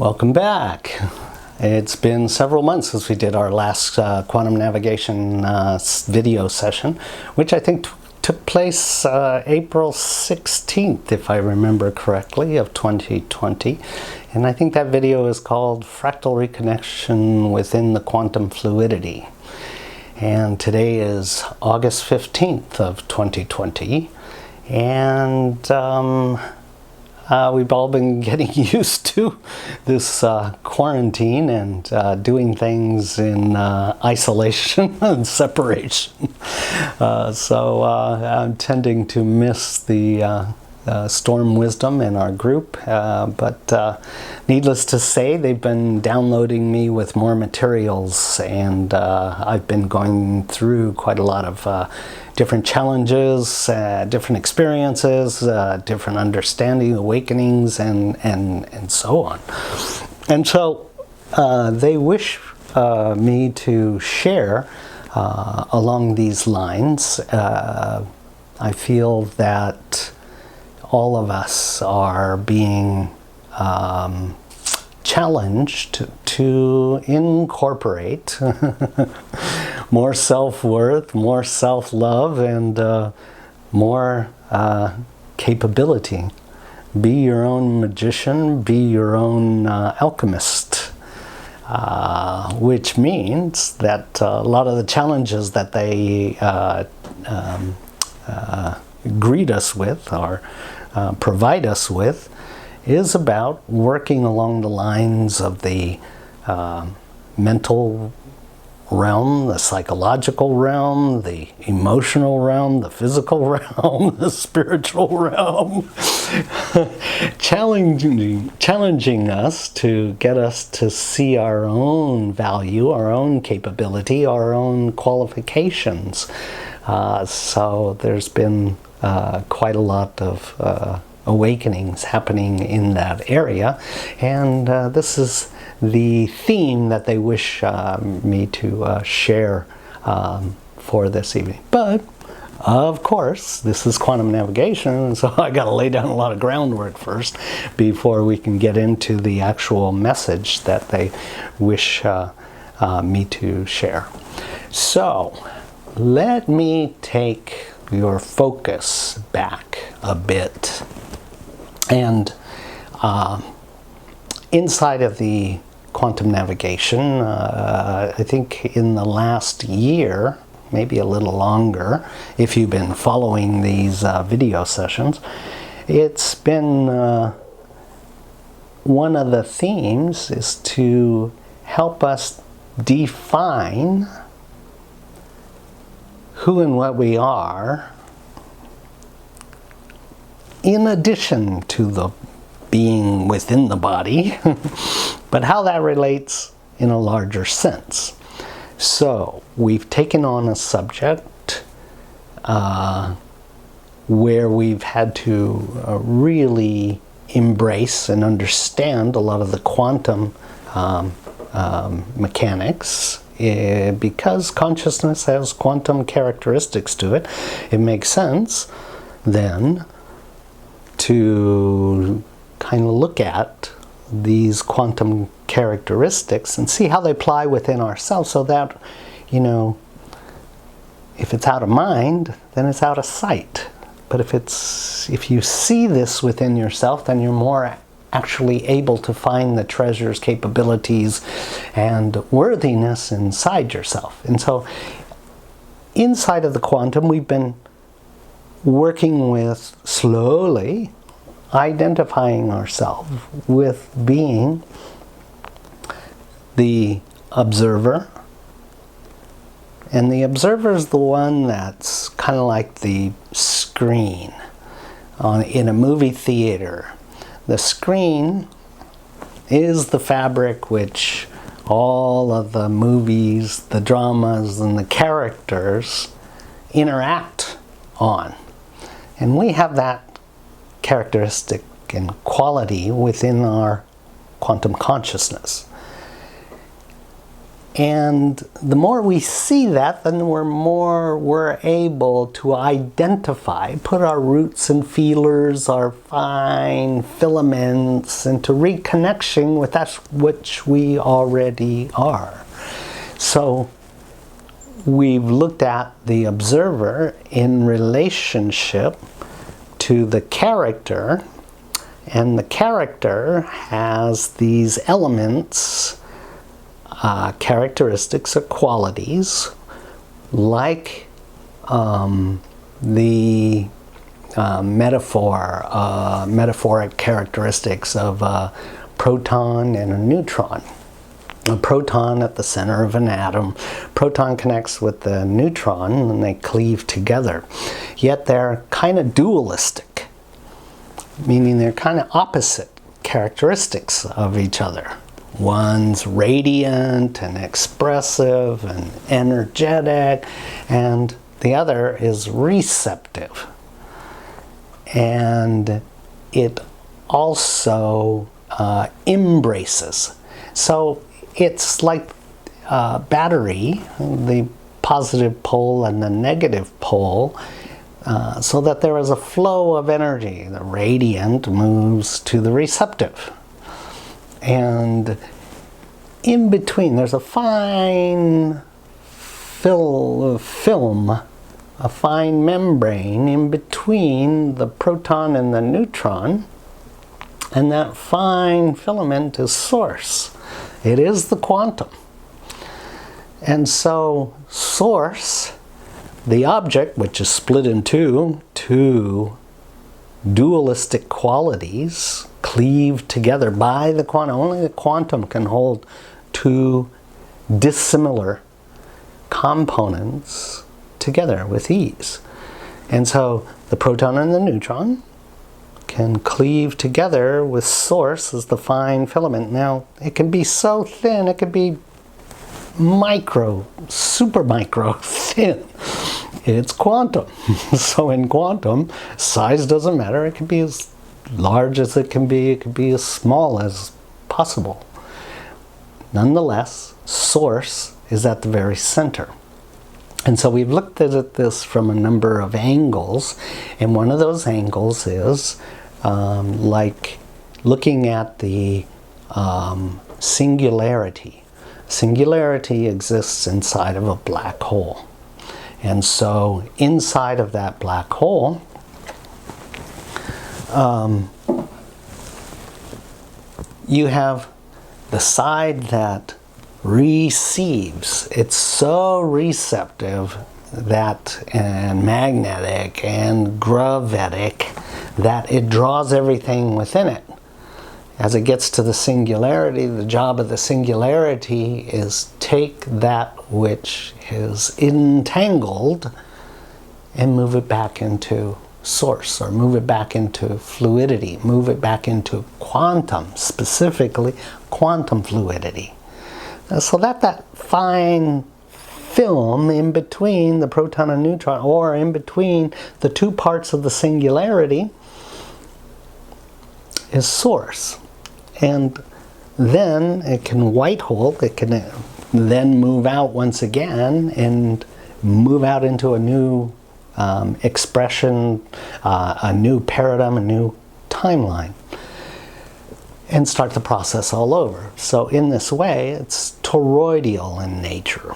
Welcome back. It's been several months since we did our last quantum navigation video session, which I think took place April 16th, if I remember correctly, of 2020. And I think that video is called Fractal Reconnection Within the Quantum Fluidity. And today is August 15th of 2020. And we've all been getting used to this quarantine and doing things in isolation and separation. So I'm tending to miss the storm wisdom in our group, but needless to say, they've been downloading me with more materials, and I've been going through quite a lot of different challenges, different experiences, different understanding, awakenings, and so on. And so they wish me to share along these lines. I feel that all of us are being challenged to incorporate more self-worth, more self-love, and more capability. Be your own magician, be your own alchemist, which means that a lot of the challenges that they greet us with or provide us with is about working along the lines of the mental realm, the psychological realm, the emotional realm, the physical realm, the spiritual realm, challenging us to get us to see our own value, our own capability, our own qualifications. So there's been quite a lot of awakenings happening in that area, and this is the theme that they wish me to share for this evening. But of course, this is quantum navigation, and so I got to lay down a lot of groundwork first before we can get into the actual message that they wish me to share. So let me take your focus back a bit. And inside of the quantum navigation, I think in the last year, maybe a little longer, if you've been following these video sessions, it's been one of the themes is to help us define who and what we are, in addition to the being within the body, but how that relates in a larger sense. So we've taken on a subject where we've had to really embrace and understand a lot of the quantum mechanics. Because consciousness has quantum characteristics to it, it makes sense then to kind of look at these quantum characteristics and see how they apply within ourselves, so that, you know, if it's out of mind, then it's out of sight. But if you see this within yourself, then you're more actually able to find the treasures, capabilities, and worthiness inside yourself. And so inside of the quantum, we've been working with slowly identifying ourselves with being the observer. And the observer is the one that's kind of like the screen in a movie theater. The screen is the fabric which all of the movies, the dramas, and the characters interact on. And we have that characteristic and quality within our quantum consciousness. And the more we see that, then we're able to identify, put our roots and feelers, our fine filaments into reconnection with that which we already are. So we've looked at the observer in relationship to the character, and the character has these elements, characteristics or qualities, like the metaphoric characteristics of a proton and a neutron. A proton at the center of an atom. Proton connects with the neutron and they cleave together. Yet they're kind of dualistic, meaning they're kind of opposite characteristics of each other. One's radiant and expressive and energetic, and the other is receptive. And it also embraces. So it's like a battery, the positive pole and the negative pole, so that there is a flow of energy. The radiant moves to the receptive. And in between, there's a fine film, a fine membrane in between the proton and the neutron, and that fine filament is source. It is the quantum. And so source, the object, which is split in two dualistic qualities, cleave together by the quantum. Only the quantum can hold two dissimilar components together with ease. And so the proton and the neutron can cleave together with source as the fine filament. Now, it can be so thin, it could be micro, super micro thin. It's quantum. So in quantum, size doesn't matter. It can be as large as it can be as small as possible. Nonetheless, source is at the very center. And so we've looked at this from a number of angles, and one of those angles is like looking at the singularity. Singularity exists inside of a black hole. And so inside of that black hole, you have the side that receives. It's so receptive that, and magnetic and gravitic, that it draws everything within it. As it gets to the singularity, the job of the singularity is take that which is entangled and move it back into source, or move it back into fluidity, move it back into quantum, specifically quantum fluidity. So that fine film in between the proton and neutron, or in between the two parts of the singularity, is source. And then it can white hole, it can then move out once again and move out into a new expression, a new paradigm, a new timeline, and start the process all over. So in this way, it's toroidal in nature.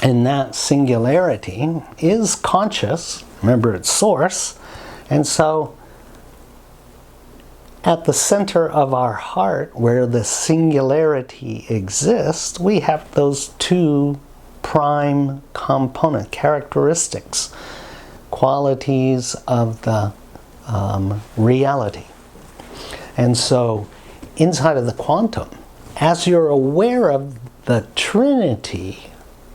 And that singularity is conscious. Remember, it's source. And so at the center of our heart, where the singularity exists, we have those two prime component characteristics, qualities of the reality. And so inside of the quantum, as you're aware of the trinity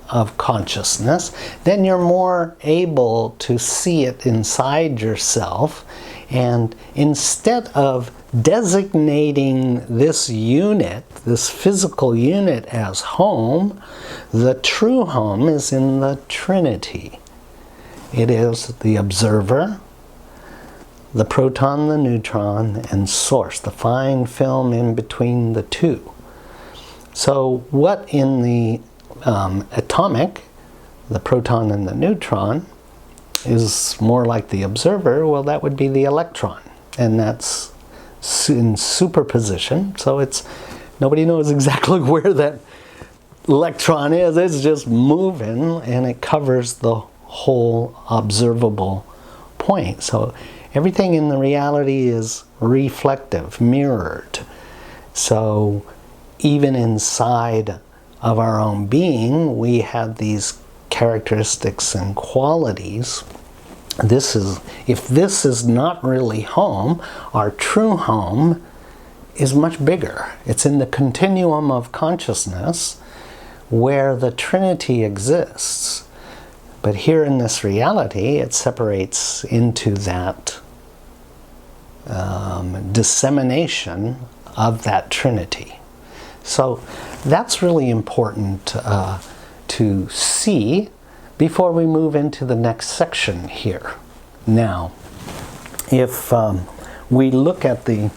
of consciousness, then you're more able to see it inside yourself. And instead of designating this unit, this physical unit, as home, the true home is in the Trinity. It is the observer, the proton, the neutron, and source, the fine film in between the two. So what in the atomic, the proton and the neutron, is more like the observer, well, that would be the electron. And that's in superposition, so nobody knows exactly where that electron is. It's just moving, and it covers the whole observable point. So everything in the reality is reflective, mirrored. So even inside of our own being, we have these characteristics and qualities. If this is not really home, our true home is much bigger. It's in the continuum of consciousness where the Trinity exists. But here in this reality, it separates into that dissemination of that Trinity. So that's really important to see before we move into the next section here. Now, if we look at the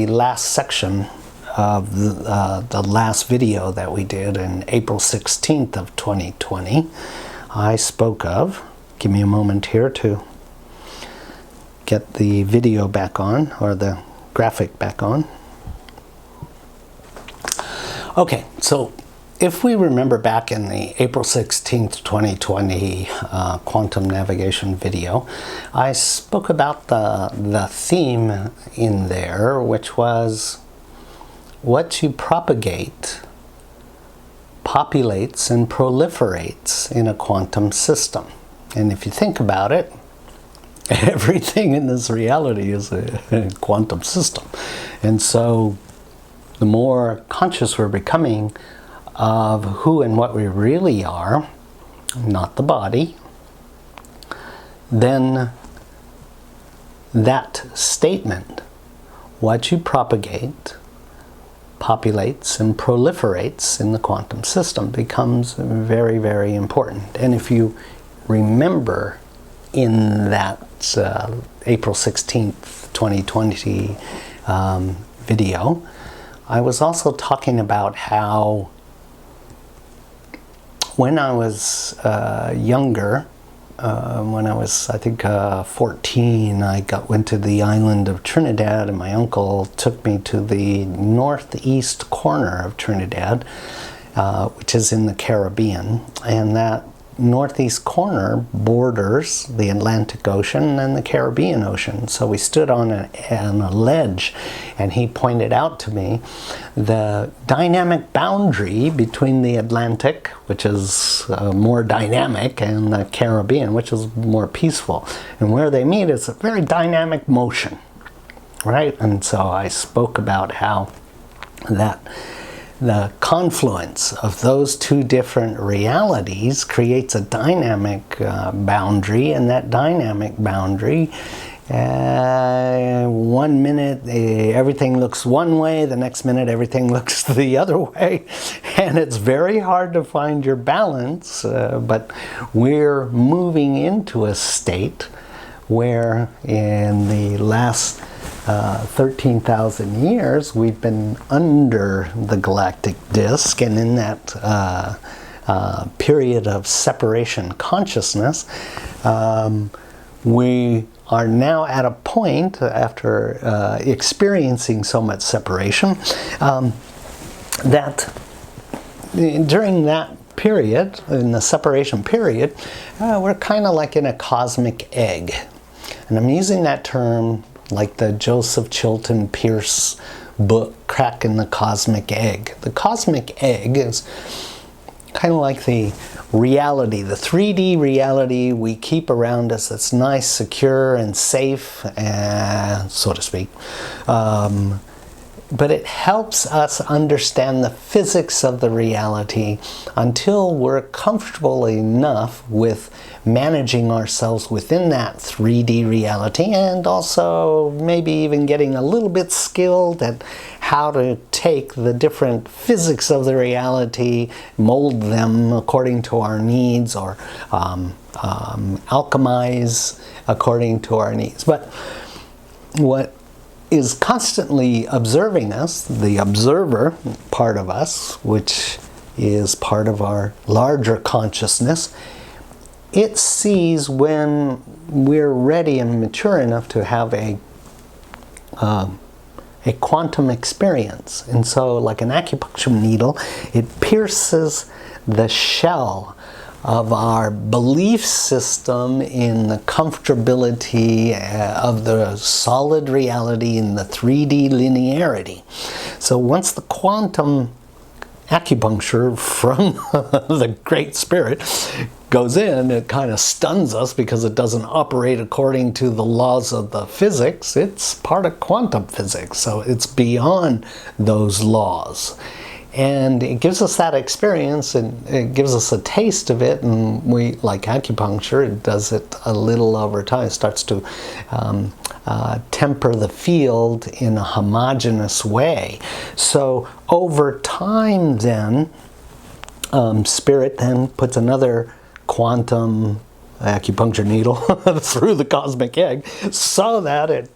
last section of the last video that we did in April 16th of 2020, I spoke of, give me a moment here to get the video back on, or the graphic back on. Okay, so if we remember back in the April 16th, 2020 quantum navigation video, I spoke about the theme in there, which was what you propagate populates and proliferates in a quantum system. And if you think about it, everything in this reality is a quantum system. And so the more conscious we're becoming of who and what we really are, not the body, then that statement, what you propagate, populates and proliferates in the quantum system, becomes very, very important. And if you remember in that April 16th, 2020 video, I was also talking about how when I was younger, when I was, I think, 14, I went to the island of Trinidad, and my uncle took me to the northeast corner of Trinidad, which is in the Caribbean. And that northeast corner borders the Atlantic Ocean and the Caribbean Ocean. So we stood on a ledge, and he pointed out to me the dynamic boundary between the Atlantic, which is more dynamic, and the Caribbean, which is more peaceful. And where they meet is a very dynamic motion, right? And so I spoke about how the confluence of those two different realities creates a dynamic boundary, and that dynamic boundary, 1 minute everything looks one way, the next minute everything looks the other way, and it's very hard to find your balance, but we're moving into a state where in the last 13,000 years, we've been under the galactic disk, and in that period of separation consciousness, we are now at a point, after experiencing so much separation, that during that period, in the separation period, we're kind of like in a cosmic egg. And I'm using that term like the Joseph Chilton Pierce book, Cracking the Cosmic Egg. The cosmic egg is kind of like the reality, the 3D reality we keep around us that's nice, secure, and safe, so to speak. But it helps us understand the physics of the reality until we're comfortable enough with managing ourselves within that 3D reality, and also maybe even getting a little bit skilled at how to take the different physics of the reality, mold them according to our needs, or alchemize according to our needs. But what is constantly observing us, the observer part of us, which is part of our larger consciousness, it sees when we're ready and mature enough to have a quantum experience. And so, like an acupuncture needle, it pierces the shell of our belief system in the comfortability of the solid reality in the 3D linearity. So once the quantum acupuncture from the Great Spirit goes in, it kind of stuns us because it doesn't operate according to the laws of the physics. It's part of quantum physics, so it's beyond those laws. And it gives us that experience, and it gives us a taste of it, and we, like acupuncture, it does it a little over time. It starts to temper the field in a homogeneous way. So over time then, Spirit then puts another quantum acupuncture needle through the cosmic egg so that it,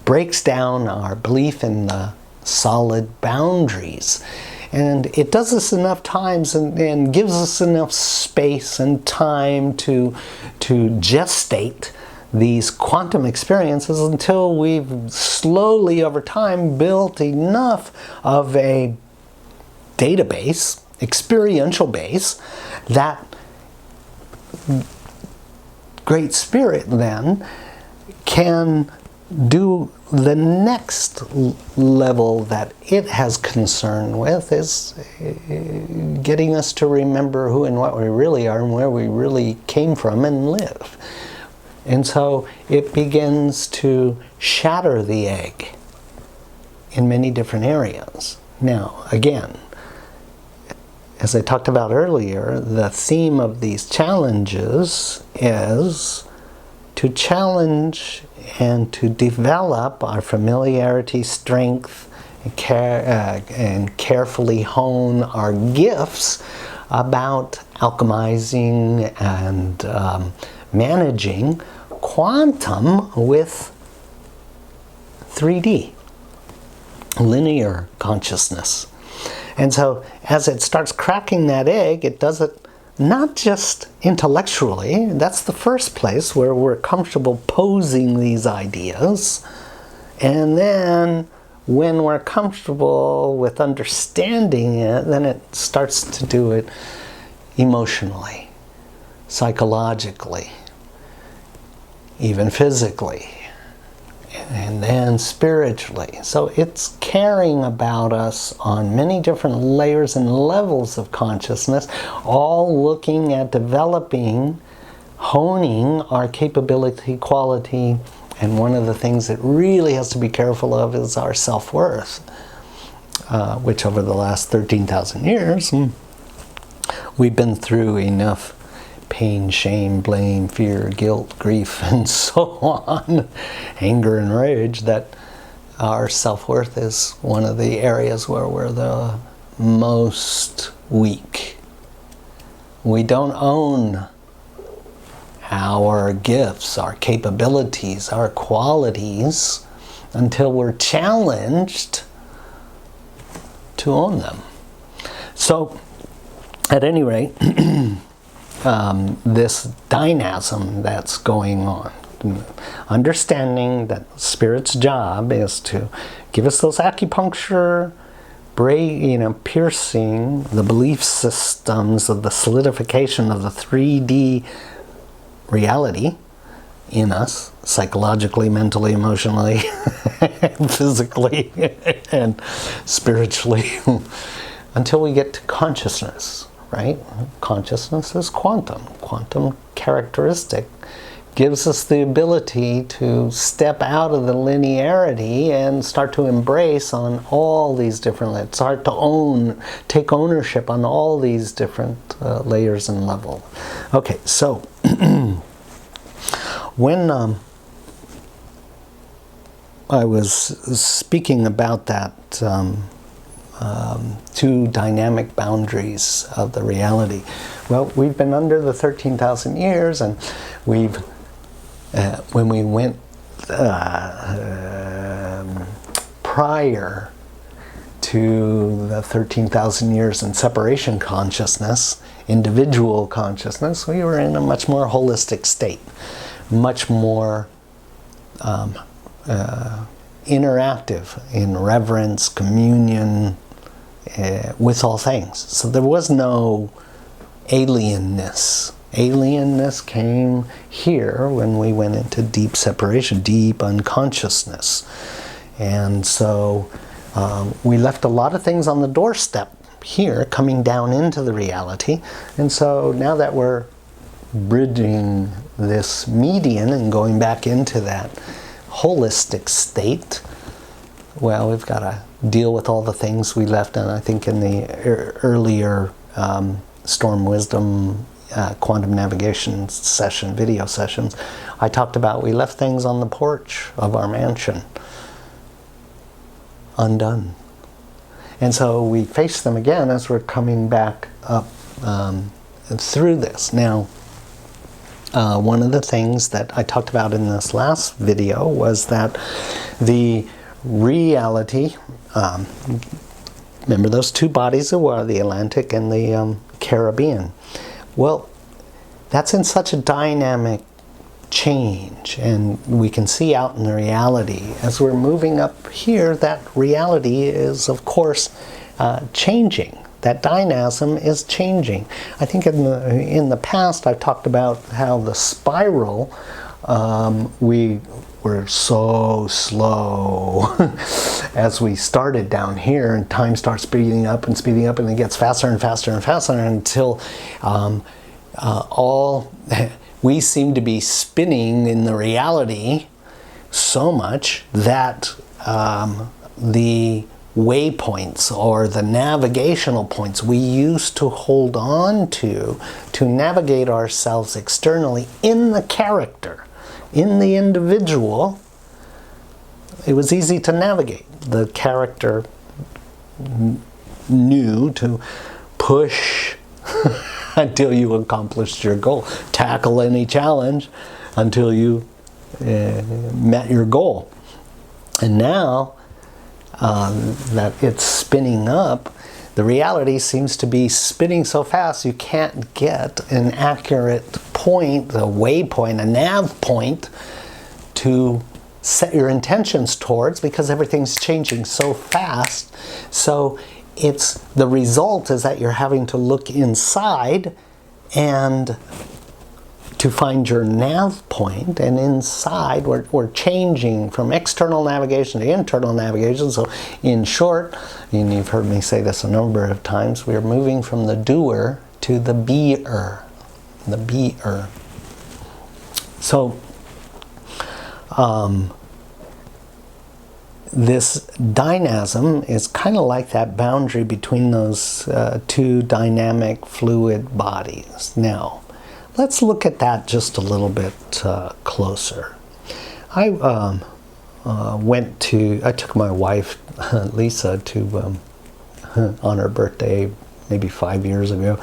breaks down our belief in the solid boundaries. And it does this enough times and gives us enough space and time to gestate these quantum experiences until we've slowly over time built enough of a database, experiential base, that Great Spirit then can do the next level that it has concern with, is getting us to remember who and what we really are and where we really came from and live. And so it begins to shatter the egg in many different areas. Now, again, as I talked about earlier, the theme of these challenges is to challenge and to develop our familiarity, strength, and carefully hone our gifts about alchemizing and managing quantum with 3D, linear consciousness. And so as it starts cracking that egg, it does it not just intellectually. That's the first place where we're comfortable posing these ideas. And then when we're comfortable with understanding it, then it starts to do it emotionally, psychologically, even physically, and then spiritually. So it's caring about us on many different layers and levels of consciousness, all looking at developing, honing our capability, quality, and one of the things that really has to be careful of is our self-worth, which over the last 13,000 years, we've been through enough pain, shame, blame, fear, guilt, grief, and so on, anger and rage, that our self-worth is one of the areas where we're the most weak. We don't own our gifts, our capabilities, our qualities until we're challenged to own them. So, at any rate, this dynamism that's going on, understanding that Spirit's job is to give us those acupuncture, piercing the belief systems of the solidification of the 3D reality in us, psychologically, mentally, emotionally, physically, and spiritually, until we get to consciousness, right? Consciousness is quantum. Quantum characteristic gives us the ability to step out of the linearity and start to embrace on all these different, start to take ownership on all these different layers and levels. Okay, so when I was speaking about that two dynamic boundaries of the reality, well, we've been under the 13,000 years, and we've when we went prior to the 13,000 years in separation consciousness, individual consciousness, we were in a much more holistic state, much more interactive in reverence, communion with all things. So there was no alienness. Alienness came here when we went into deep separation, deep unconsciousness. And so we left a lot of things on the doorstep here, coming down into the reality. And so now that we're bridging this median and going back into that holistic state, well, we've got to deal with all the things we left. And I think in the earlier Storm Wisdom quantum navigation session, video sessions, I talked about we left things on the porch of our mansion undone. And so we face them again as we're coming back up through this. Now, one of the things that I talked about in this last video was that the reality, remember those two bodies of water, the Atlantic and the Caribbean. Well, that's in such a dynamic change, and we can see out in the reality as we're moving up here, that reality is of course changing. That dynamism is changing. I think in the past I've talked about how the spiral, we were so slow as we started down here, and time starts speeding up, and it gets faster and faster and faster until we seem to be spinning in the reality so much that the waypoints or the navigational points we used to hold on to navigate ourselves externally in the character, in the individual, it was easy to navigate. The character knew to push until you accomplished your goal. Tackle any challenge until you met your goal. And now that it's spinning up, the reality seems to be spinning so fast you can't get an accurate point, a waypoint, a nav point to set your intentions towards, because everything's changing so fast. So the result is that you're having to look inside and to find your nav point, and inside we're changing from external navigation to internal navigation. So in short, and you've heard me say this a number of times, we're moving from the doer to the beer. The beer. So this dynamism is kind of like that boundary between those two dynamic fluid bodies. Now, let's look at that just a little bit closer. I took my wife, Lisa, to, on her birthday, maybe 5 years ago,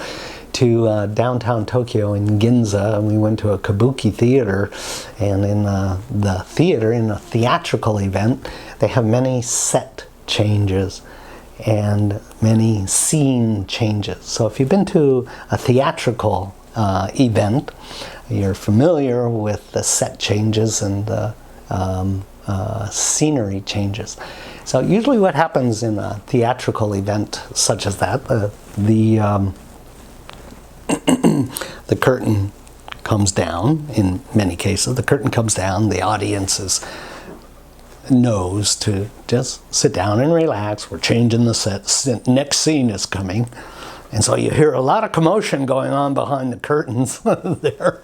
to downtown Tokyo in Ginza, and we went to a kabuki theater. And in the theater, in a theatrical event, they have many set changes and many scene changes. So if you've been to a theatrical event, you're familiar with the set changes and the scenery changes. So usually what happens in a theatrical event such as that, the curtain comes down. In many cases, the curtain comes down. The audience knows to just sit down and relax. We're changing the set. Next scene is coming. And so you hear a lot of commotion going on behind the curtains there.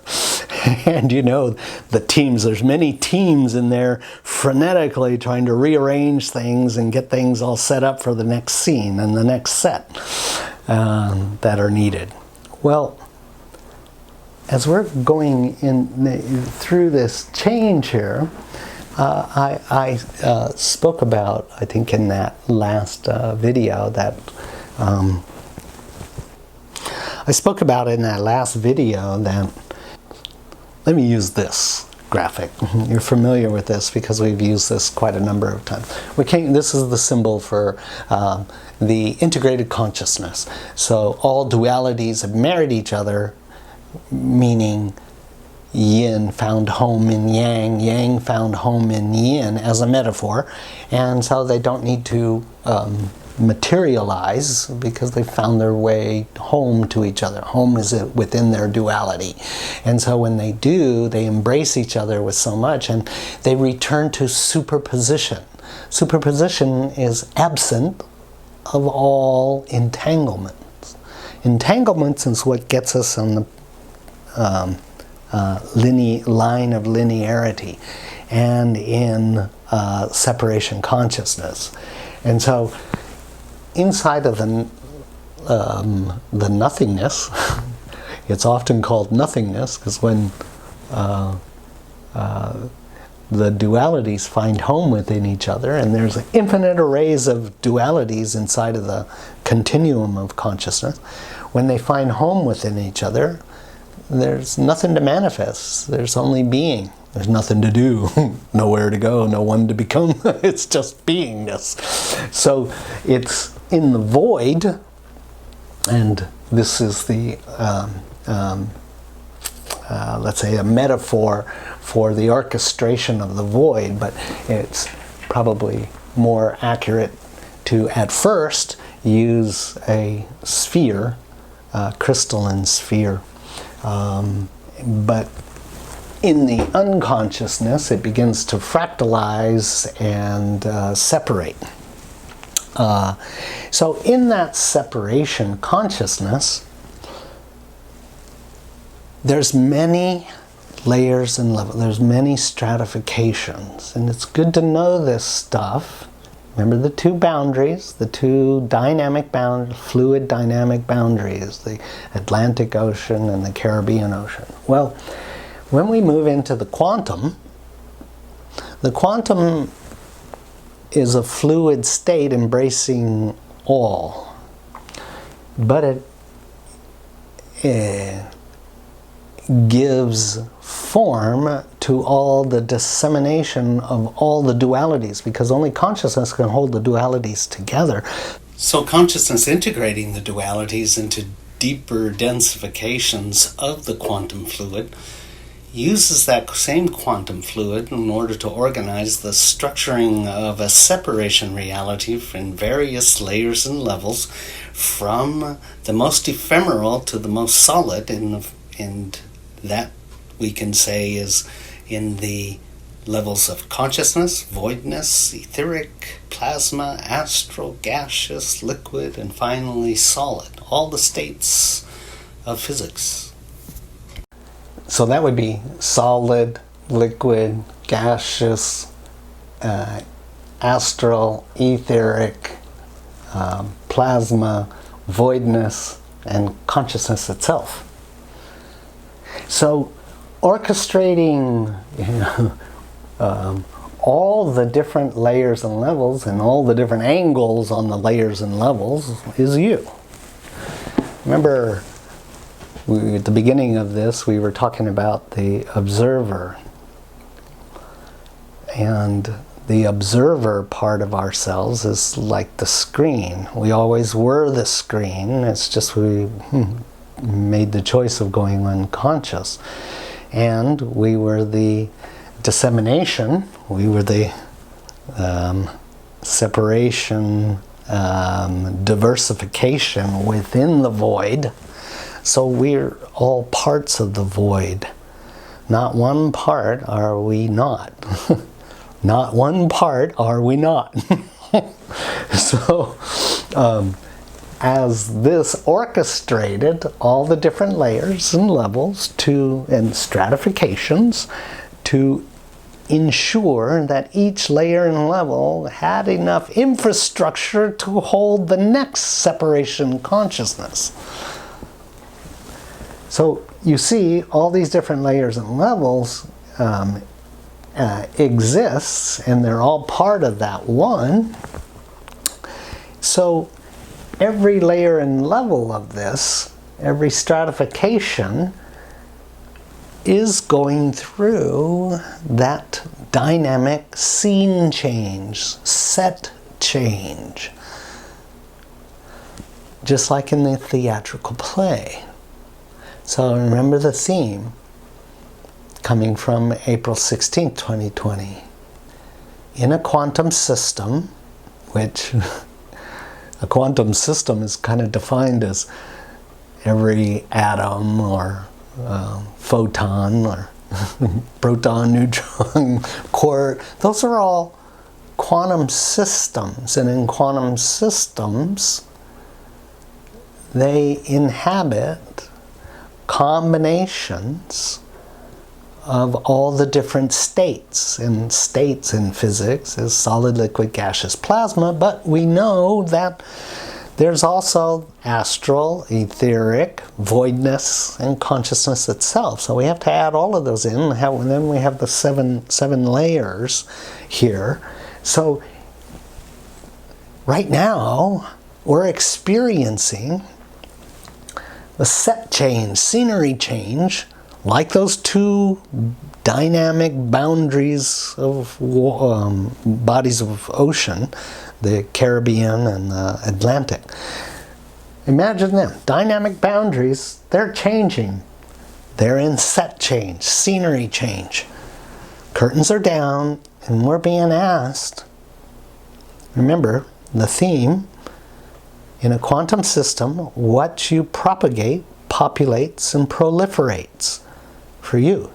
And you know, there's many teams in there frenetically trying to rearrange things and get things all set up for the next scene and the next set that are needed. Well, as we're going through this change here, I spoke about, I think in that last video that let me use this graphic. You're familiar with this because we've used this quite a number of times. This is the symbol for the integrated consciousness. So all dualities have married each other, meaning yin found home in yang, yang found home in yin as a metaphor, and so they don't need to materialize because they found their way home to each other. Home is within their duality. And so when they do, they embrace each other with so much, and they return to superposition. Superposition is absent of all entanglements. Entanglements is what gets us on the line of linearity and in separation consciousness. And so inside of the nothingness, it's often called nothingness because when the dualities find home within each other, and there's infinite arrays of dualities inside of the continuum of consciousness, when they find home within each other, there's nothing to manifest. There's only being. There's nothing to do, nowhere to go, no one to become. It's just beingness. So it's in the void, and this is the, let's say, a metaphor for the orchestration of the void, but it's probably more accurate to, at first, use a sphere, a crystalline sphere. But in the unconsciousness, it begins to fractalize and separate. So in that separation consciousness, there's many layers and levels, there's many stratifications, and it's good to know this stuff. Remember the two boundaries, the two dynamic boundaries, fluid dynamic boundaries, the Atlantic Ocean and the Caribbean Ocean. Well, when we move into the quantum is a fluid state embracing all, but it gives form to all the dissemination of all the dualities, because only consciousness can hold the dualities together. So consciousness integrating the dualities into deeper densifications of the quantum fluid uses that same quantum fluid in order to organize the structuring of a separation reality in various layers and levels, from the most ephemeral to the most solid, and that we can say is in the levels of consciousness, voidness, etheric, plasma, astral, gaseous, liquid, and finally solid. All the states of physics. So that would be solid, liquid, gaseous, astral, etheric, plasma, voidness, and consciousness itself. So orchestrating all the different layers and levels and all the different angles on the layers and levels is you. Remember, at the beginning of this, we were talking about the observer. And the observer part of ourselves is like the screen. We always were the screen. It's just we made the choice of going unconscious. And we were the dissemination. We were the separation, diversification within the void. So we're all parts of the void. Not one part are we not. Not one part are we not. So as this orchestrated all the different layers and levels and stratifications to ensure that each layer and level had enough infrastructure to hold the next separation consciousness. So you see all these different layers and levels exists, and they're all part of that one. So every layer and level of this, every stratification is going through that dynamic scene change, set change, just like in the theatrical play. So remember the theme coming from April 16th, 2020. In a quantum system, which a quantum system is kind of defined as every atom or photon or proton, neutron, quark, those are all quantum systems. And in quantum systems, they inhabit combinations of all the different states. And states in physics is solid, liquid, gaseous, plasma, but we know that there's also astral, etheric, voidness, and consciousness itself. So we have to add all of those in, and then we have the seven layers here. So right now, we're experiencing the set change, scenery change, like those two dynamic boundaries of bodies of ocean, the Caribbean and the Atlantic. Imagine them, dynamic boundaries, they're changing. They're in set change, scenery change. Curtains are down, and we're being asked, remember the theme, in a quantum system, what you propagate, populates, and proliferates for you.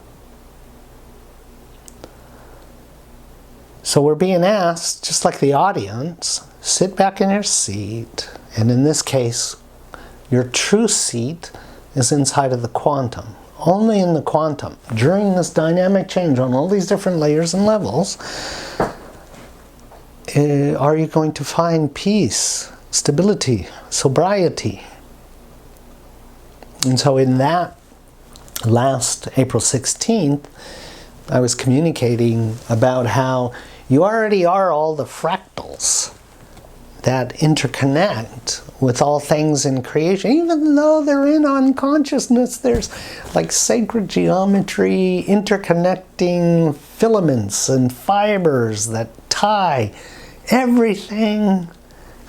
So we're being asked, just like the audience, sit back in your seat, and in this case, your true seat is inside of the quantum. Only in the quantum, during this dynamic change on all these different layers and levels, are you going to find peace, stability, sobriety. And so in that last April 16th, I was communicating about how you already are all the fractals that interconnect with all things in creation. Even though they're in unconsciousness, there's like sacred geometry, interconnecting filaments and fibers that tie everything,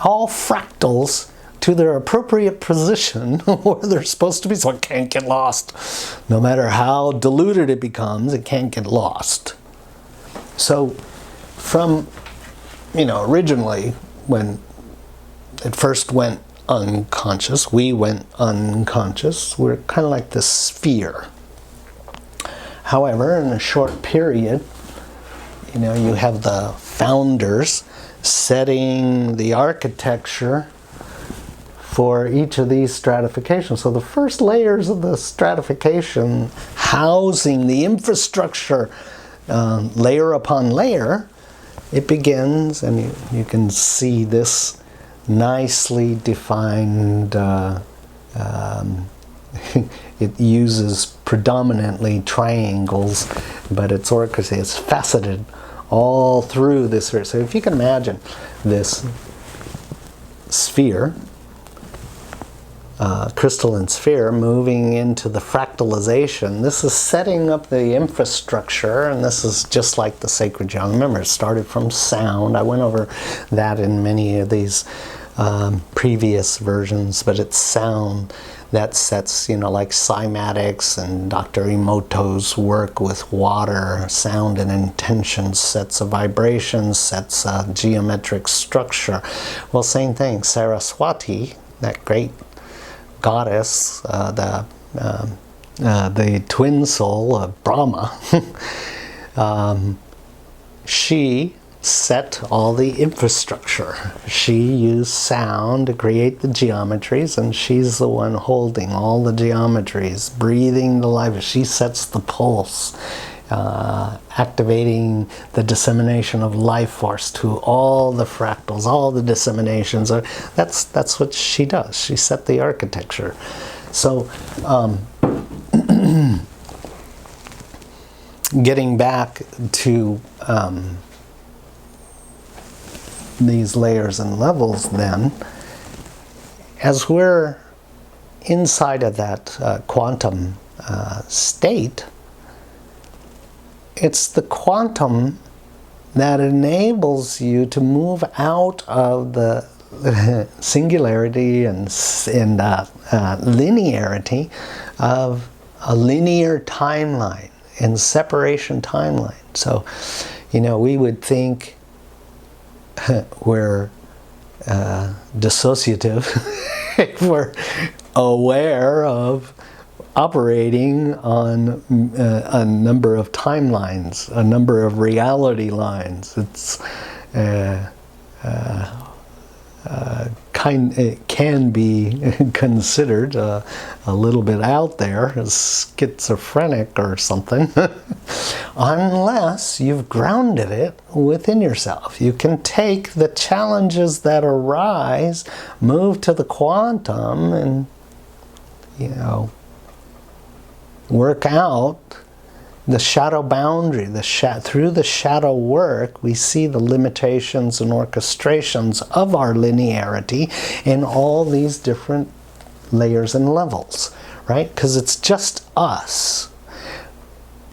all fractals, to their appropriate position where they're supposed to be, so it can't get lost. No matter how diluted it becomes, it can't get lost. So from, originally when it first went unconscious, we went unconscious, we're kind of like this sphere. However, in a short period, you have the founders setting the architecture for each of these stratifications. So the first layers of the stratification, housing the infrastructure layer upon layer, it begins, and you can see this nicely defined, it uses predominantly triangles, but it's orchestrated, it's faceted all through this sphere. So if you can imagine this sphere, crystalline sphere, moving into the fractalization, this is setting up the infrastructure, and this is just like the sacred geometry. Remember, it started from sound. I went over that in many of these previous versions, but it's sound that sets, like cymatics and Dr. Emoto's work with water, sound and intention sets a vibration, sets a geometric structure. Well, same thing, Saraswati, that great goddess, the twin soul of Brahma, she set all the infrastructure. She used sound to create the geometries, and she's the one holding all the geometries, breathing the life. She sets the pulse, activating the dissemination of life force to all the fractals, all the disseminations. That's what she does. She set the architecture. So getting back to these layers and levels, then, as we're inside of that quantum state, it's the quantum that enables you to move out of the singularity and linearity of a linear timeline and separation timeline. So, we would think we're dissociative if we're aware of operating on a number of timelines, a number of reality lines. It's it can be considered a little bit out there as schizophrenic or something, unless you've grounded it within yourself. You can take the challenges that arise, move to the quantum, and work out the shadow boundary. Through the shadow work, we see the limitations and orchestrations of our linearity in all these different layers and levels, right? Because it's just us.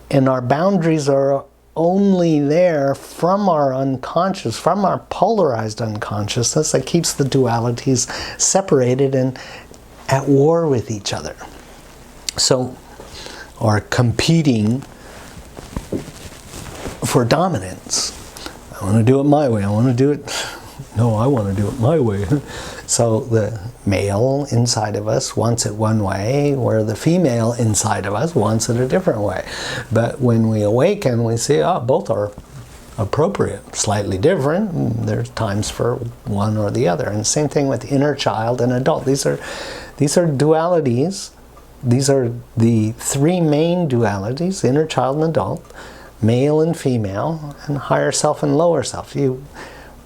And our boundaries are only there from our unconscious, from our polarized unconsciousness that keeps the dualities separated and at war with each other. So, or competing for dominance. I want to do it my way. I want to do it. No, I want to do it my way. So the male inside of us wants it one way, where the female inside of us wants it a different way. But when we awaken, we see, both are appropriate, slightly different. There's times for one or the other. And the same thing with inner child and adult. These are dualities. These are the three main dualities: inner child and adult, male and female, and higher self and lower self. You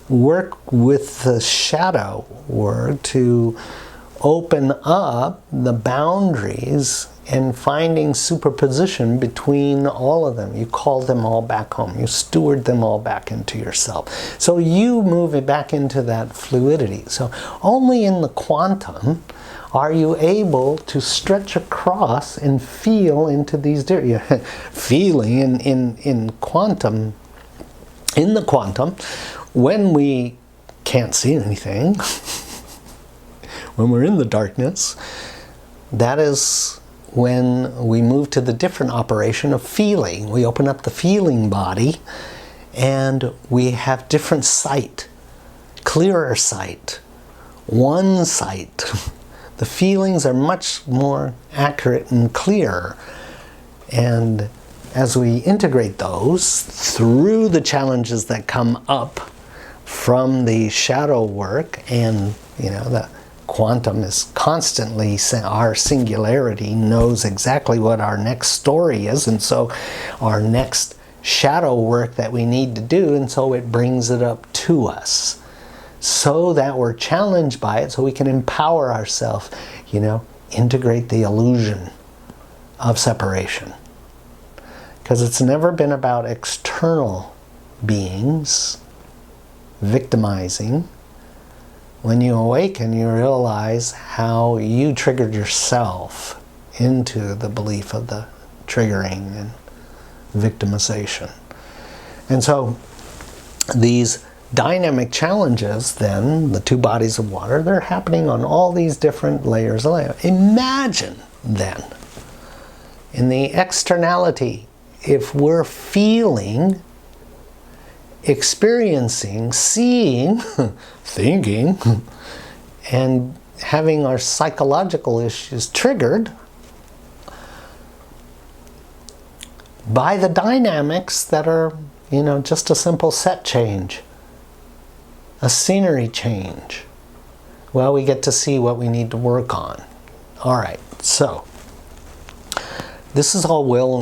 work with the shadow work to open up the boundaries and finding superposition between all of them. You call them all back home. You steward them all back into yourself. So you move it back into that fluidity. So only in the quantum are you able to stretch across and feel into these feeling in quantum, in the quantum, when we can't see anything, when we're in the darkness, that is when we move to the different operation of feeling. We open up the feeling body and we have different sight, clearer sight, one sight. The feelings are much more accurate and clear. And as we integrate those through the challenges that come up from the shadow work, and the quantum is constantly, our singularity knows exactly what our next story is, and so our next shadow work that we need to do, and so it brings it up to us, so that we're challenged by it, so we can empower ourselves, integrate the illusion of separation. Because it's never been about external beings victimizing. When you awaken, you realize how you triggered yourself into the belief of the triggering and victimization. And so these dynamic challenges, then, the two bodies of water, they're happening on all these different layers of layer. Imagine, then, in the externality, if we're feeling, experiencing, seeing, thinking, and having our psychological issues triggered by the dynamics that are, just a simple set change, a scenery change. Well, we get to see what we need to work on. All right, so this is all well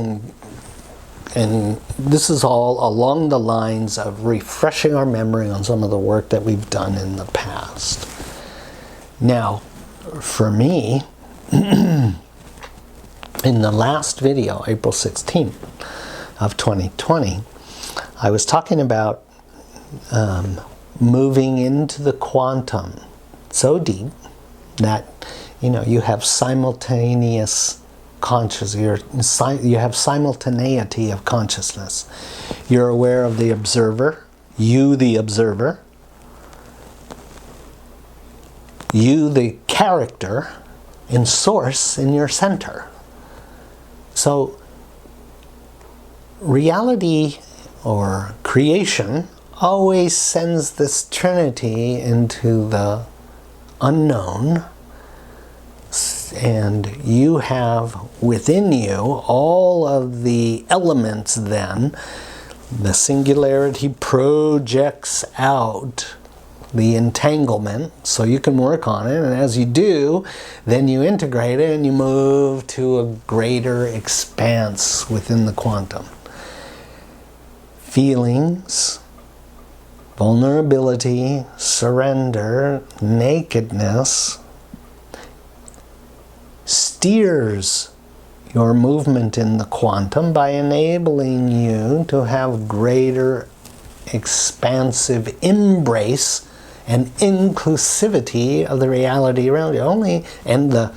and this is all along the lines of refreshing our memory on some of the work that we've done in the past. Now, for me, in the last video, April 16th of 2020, I was talking about moving into the quantum so deep that you have simultaneous conscious. You have simultaneity of consciousness. You're aware of the observer, you the observer, you the character in source in your center. So reality or creation always sends this trinity into the unknown, and you have within you all of the elements then. The singularity projects out the entanglement so you can work on it, and as you do, then you integrate it and you move to a greater expanse within the quantum. Feelings, vulnerability, surrender, nakedness steers your movement in the quantum by enabling you to have greater expansive embrace and inclusivity of the reality around you. And the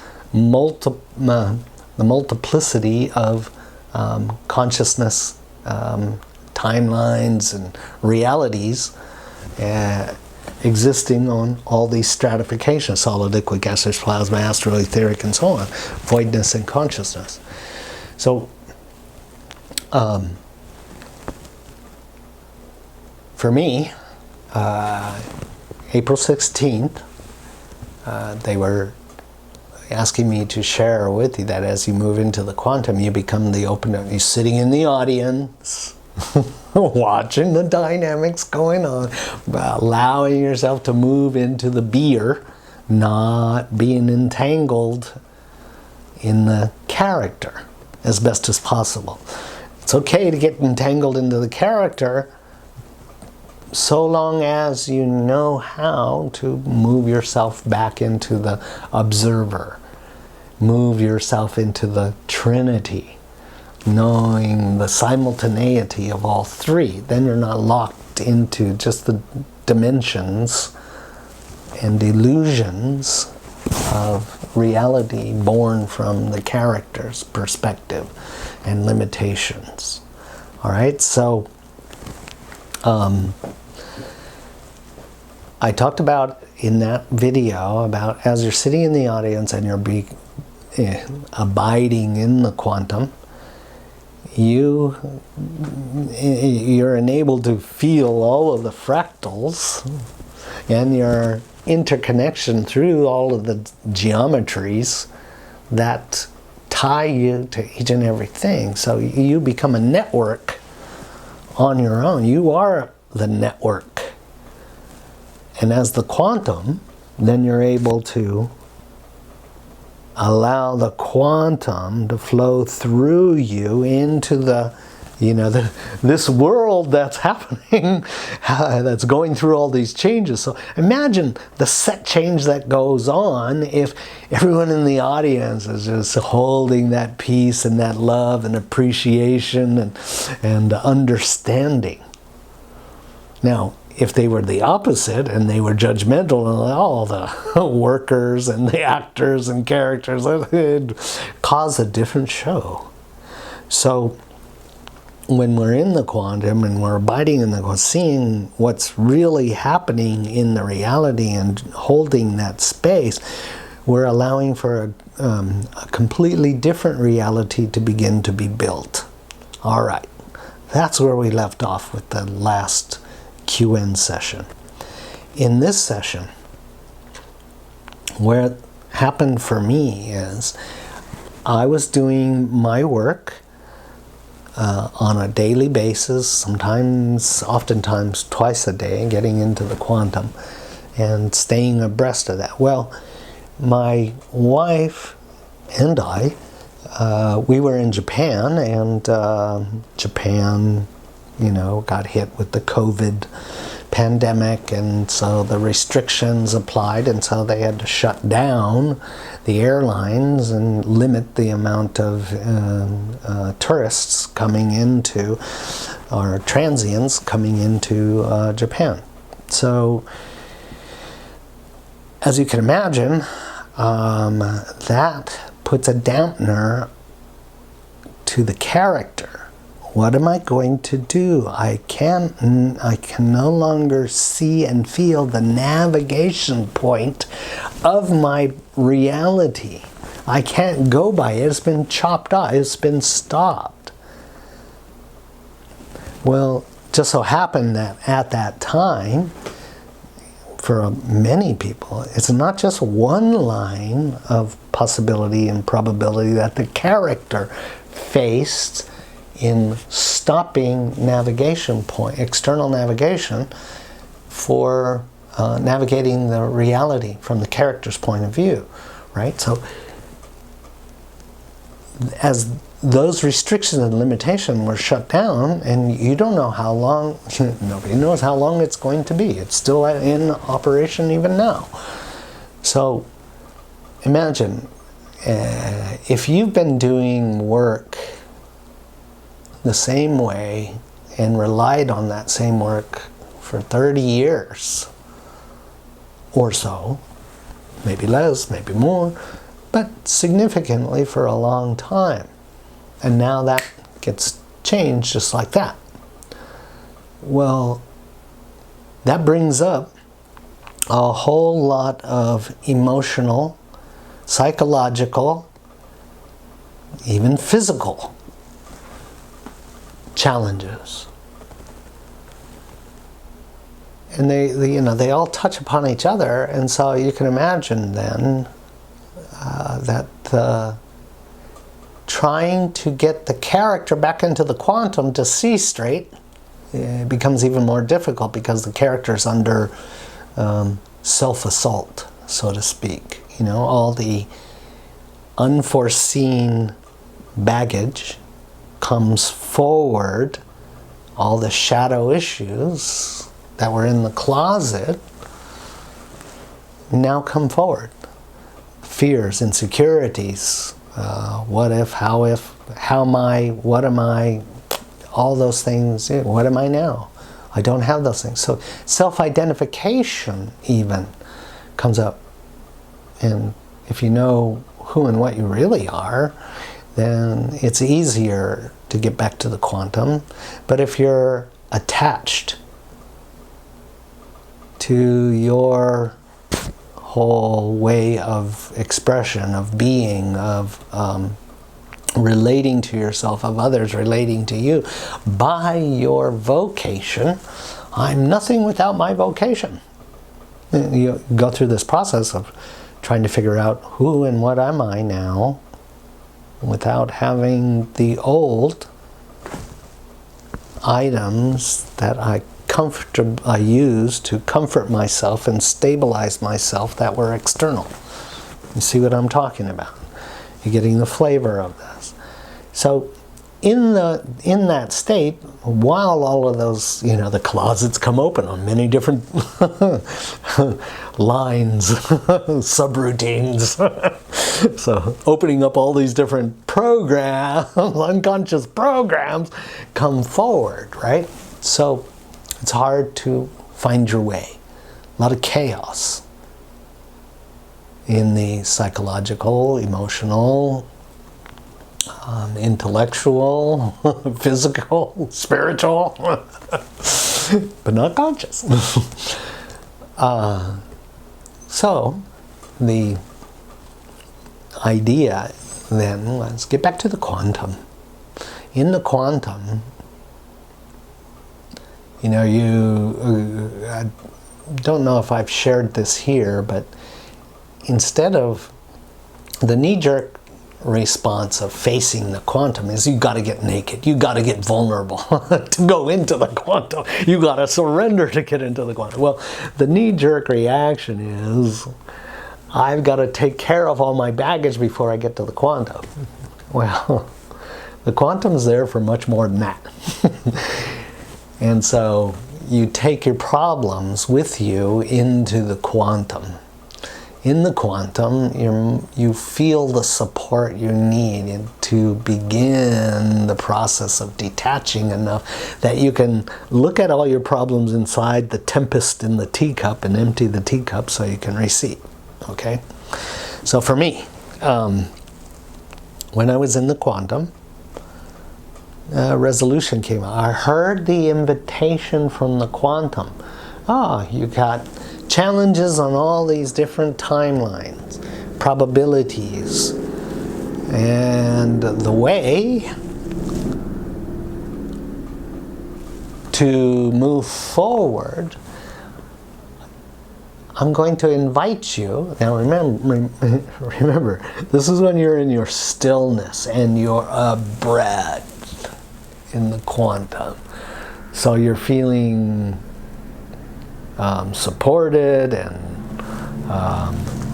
multiplicity of consciousness timelines and realities existing on all these stratifications: solid, liquid, gaseous, plasma, astral, etheric, and so on, voidness and consciousness. So for me, April 16th, they were asking me to share with you that as you move into the quantum, you become the open, you're sitting in the audience, watching the dynamics going on, allowing yourself to move into the beer, not being entangled in the character as best as possible. It's okay to get entangled into the character so long as you know how to move yourself back into the observer, move yourself into the trinity, knowing the simultaneity of all three. Then you're not locked into just the dimensions and illusions of reality born from the character's perspective and limitations. All right, so I talked about in that video about as you're sitting in the audience and you're abiding in the quantum, you're enabled to feel all of the fractals and your interconnection through all of the geometries that tie you to each and everything. So you become a network on your own. You are the network. And as the quantum, then you're able to allow the quantum to flow through you into the, this world that's happening, that's going through all these changes. So imagine the set change that goes on if everyone in the audience is just holding that peace and that love and appreciation and understanding. Now, if they were the opposite and they were judgmental and all the workers and the actors and characters, it would cause a different show. So when we're in the quantum and we're abiding in the quantum, seeing what's really happening in the reality and holding that space, we're allowing for a completely different reality to begin to be built. All right, that's where we left off with the last QN session. In this session, where it happened for me is I was doing my work on a daily basis, oftentimes twice a day, getting into the quantum and staying abreast of that. Well, my wife and I, we were in Japan, and Japan got hit with the COVID pandemic, and so the restrictions applied, and so they had to shut down the airlines and limit the amount of tourists coming into, or transients coming into Japan. So, as you can imagine, that puts a dampener to the character. What am I going to do? I can no longer see and feel the navigation point of my reality. I can't go by it. It's been chopped off. It's been stopped. Well, just so happened that at that time, for many people, it's not just one line of possibility and probability that the character faced in stopping navigation point, external navigation, for navigating the reality from the character's point of view, right? So as those restrictions and limitations were shut down, and you don't know how long, nobody knows how long it's going to be. It's still in operation even now. So imagine if you've been doing work the same way and relied on that same work for 30 years or so, maybe less, maybe more, but significantly for a long time. And now that gets changed just like that. Well, that brings up a whole lot of emotional, psychological, even physical challenges. And they all touch upon each other, and so you can imagine then that trying to get the character back into the quantum to see straight becomes even more difficult, because the character is under self-assault, so to speak. You know, all the unforeseen baggage comes forward, all the shadow issues that were in the closet now come forward. Fears, insecurities, what if, how am I, what am I, all those things, what am I now? I don't have those things. So self-identification even comes up. And if you know who and what you really are, then it's easier to get back to the quantum. But if you're attached to your whole way of expression, of being, of relating to yourself, of others relating to you, by your vocation, I'm nothing without my vocation. You go through this process of trying to figure out who and what am I now, without having the old items that I use to comfort myself and stabilize myself that were external. You see what I'm talking about? You're getting the flavor of this. So in that state, while all of those, the closets come open on many different lines, subroutines. So opening up all these different programs, unconscious programs, come forward, right? So it's hard to find your way. A lot of chaos in the psychological, emotional, intellectual, physical, spiritual, but not conscious. So the idea then was get back to the quantum. In the quantum, I don't know if I've shared this here, but instead of the knee-jerk response of facing the quantum is you got to get naked, you got to get vulnerable to go into the quantum, you got to surrender to get into the quantum. Well, the knee-jerk reaction is I've got to take care of all my baggage before I get to the quantum. Well, the quantum's there for much more than that. And so you take your problems with you into the quantum. In the quantum, you feel the support you need to begin the process of detaching enough that you can look at all your problems inside the tempest in the teacup and empty the teacup so you can receive. Okay? So for me, when I was in the quantum, resolution came out. I heard the invitation from the quantum. You got challenges on all these different timelines, probabilities, and the way to move forward. I'm going to invite you. Now remember, this is when you're in your stillness and you're a breath in the quantum. So you're feeling supported and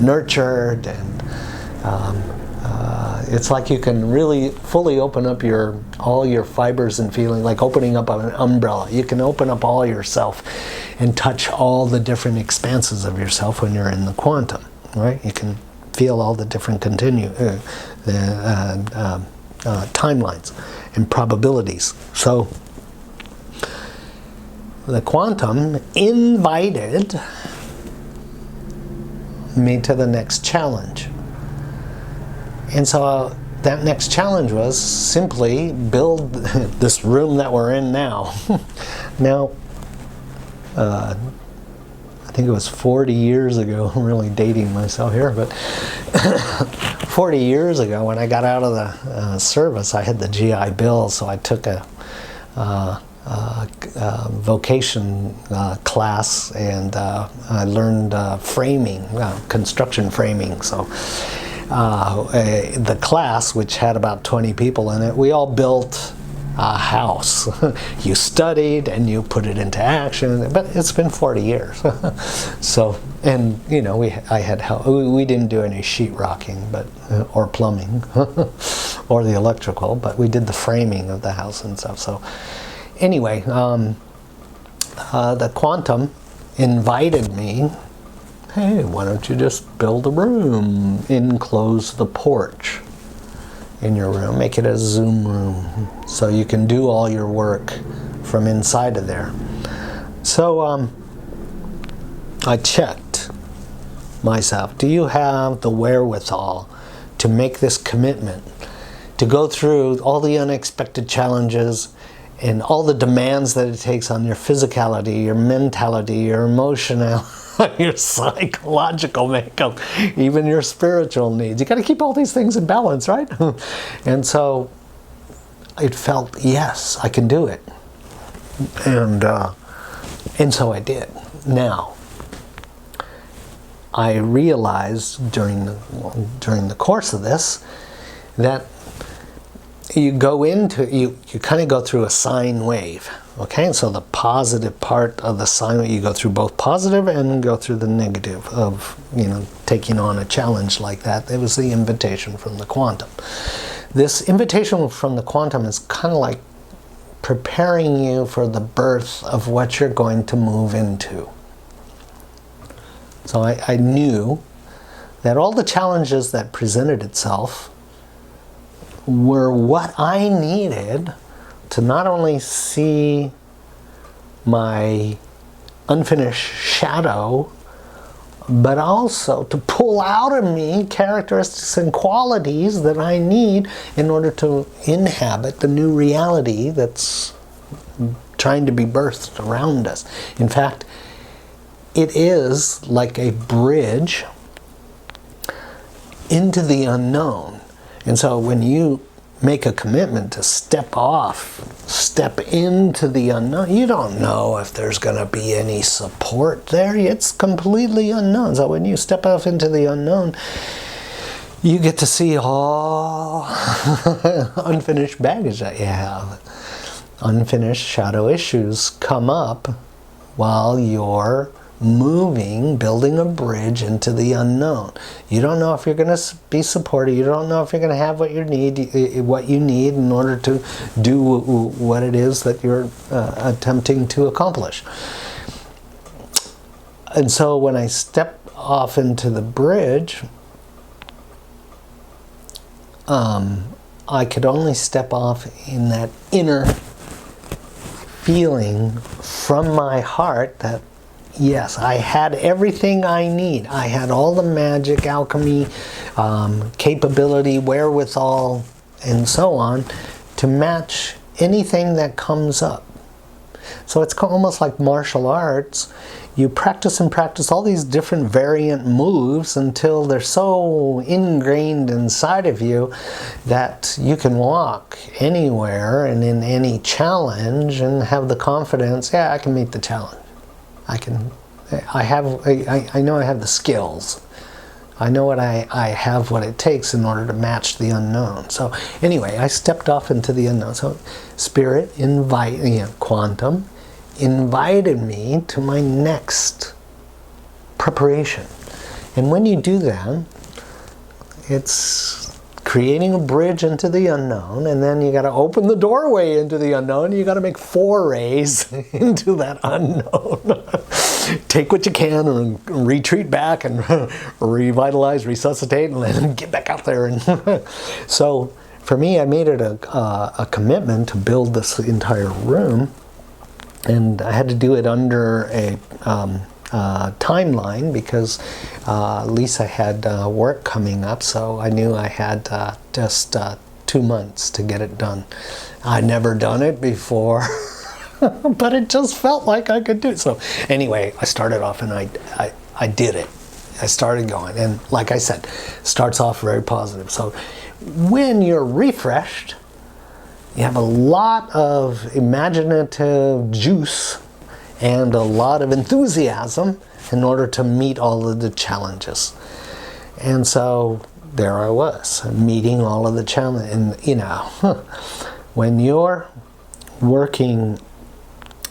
nurtured, and it's like you can really fully open up all your fibers and feeling, like opening up an umbrella. You can open up all yourself and touch all the different expanses of yourself when you're in the quantum, right? You can feel all the different timelines and probabilities. So the quantum invited me to the next challenge. And so that next challenge was simply build this room that we're in now. Now, I think it was 40 years ago, I'm really dating myself here, but 40 years ago when I got out of the service, I had the GI Bill, so I took a vocation class, and I learned framing, construction framing. So the class, which had about 20 people in it, we all built a house. You studied and you put it into action, but it's been 40 years. So, and you know, I had help. We didn't do any sheetrocking, but or plumbing, or the electrical, but we did the framing of the house and stuff. So, anyway, the quantum invited me. Hey, why don't you just build a room, enclose the porch in your room, make it a Zoom room, so you can do all your work from inside of there. So I checked myself. Do you have the wherewithal to make this commitment, to go through all the unexpected challenges and all the demands that it takes on your physicality, your mentality, your emotional, your psychological makeup, even your spiritual needs? You got to keep all these things in balance, right? And so it felt, yes, I can do it. And so I did. Now, I realized during the course of this that you go into, you kind of go through a sine wave. Okay, so the positive part of the sine wave, you go through both positive and go through the negative of, you know, taking on a challenge like that. It was the invitation from the quantum. This invitation from the quantum is kind of like preparing you for the birth of what you're going to move into. So I knew that all the challenges that presented itself were what I needed to not only see my unfinished shadow, but also to pull out of me characteristics and qualities that I need in order to inhabit the new reality that's trying to be birthed around us. In fact, it is like a bridge into the unknown. And so when you make a commitment to step into the unknown, you don't know if there's going to be any support there. It's completely unknown. So when you step off into the unknown, you get to see all unfinished baggage that you have. Unfinished shadow issues come up while you're moving, building a bridge into the unknown. You don't know if you're going to be supported. You don't know if you're going to have what you need in order to do what it is that you're attempting to accomplish. And so when I step off into the bridge, I could only step off in that inner feeling from my heart that yes, I had everything I need. I had all the magic, alchemy, capability, wherewithal, and so on to match anything that comes up. So it's almost like martial arts. You practice and practice all these different variant moves until they're so ingrained inside of you that you can walk anywhere and in any challenge and have the confidence, yeah, I can meet the challenge. I know I have the skills. I know I have what it takes in order to match the unknown. So anyway, I stepped off into the unknown. So Spirit quantum invited me to my next preparation. And when you do that, it's creating a bridge into the unknown, and then you got to open the doorway into the unknown. You got to make forays into that unknown. Take what you can and retreat back and revitalize, resuscitate, and then get back out there. And so for me, I made it a commitment to build this entire room, and I had to do it under a timeline because Lisa had work coming up, so I knew I had just 2 months to get it done. I'd never done it before. But it just felt like I could do it. So anyway, I started off and I did it. I started going. And like I said, starts off very positive. So when you're refreshed, you have a lot of imaginative juice and a lot of enthusiasm in order to meet all of the challenges. And so there I was, meeting all of the challenges. And you know, when you're working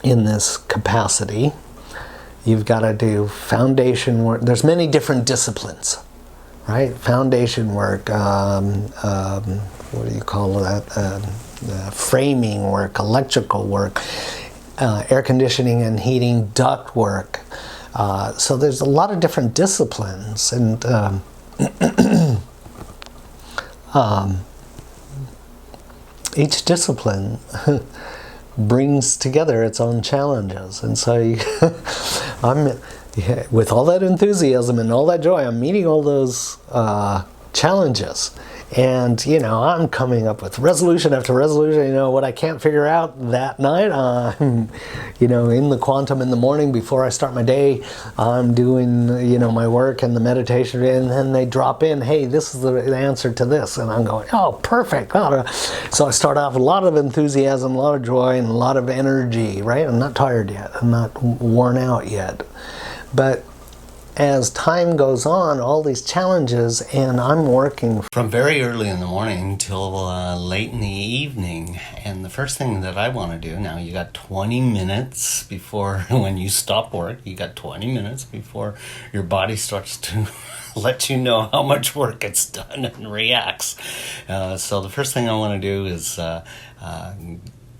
in this capacity, you've got to do foundation work. There's many different disciplines, right? Foundation work, what do you call that? Framing work, electrical work, air conditioning and heating, duct work. So there's a lot of different disciplines, and each discipline brings together its own challenges. And so with all that enthusiasm and all that joy, I'm meeting all those challenges. And, you know, I'm coming up with resolution after resolution. You know, what I can't figure out that night, you know, in the quantum in the morning before I start my day, I'm doing, you know, my work and the meditation, and then they drop in, hey, this is the answer to this. And I'm going, oh, perfect. So I start off with a lot of enthusiasm, a lot of joy, and a lot of energy, right? I'm not tired yet. I'm not worn out yet. But as time goes on, all these challenges, and I'm working from very early in the morning till late in the evening. And the first thing that I want to do, now you got 20 minutes before, when you stop work, you got 20 minutes before your body starts to let you know how much work it's done and reacts. So the first thing I want to do is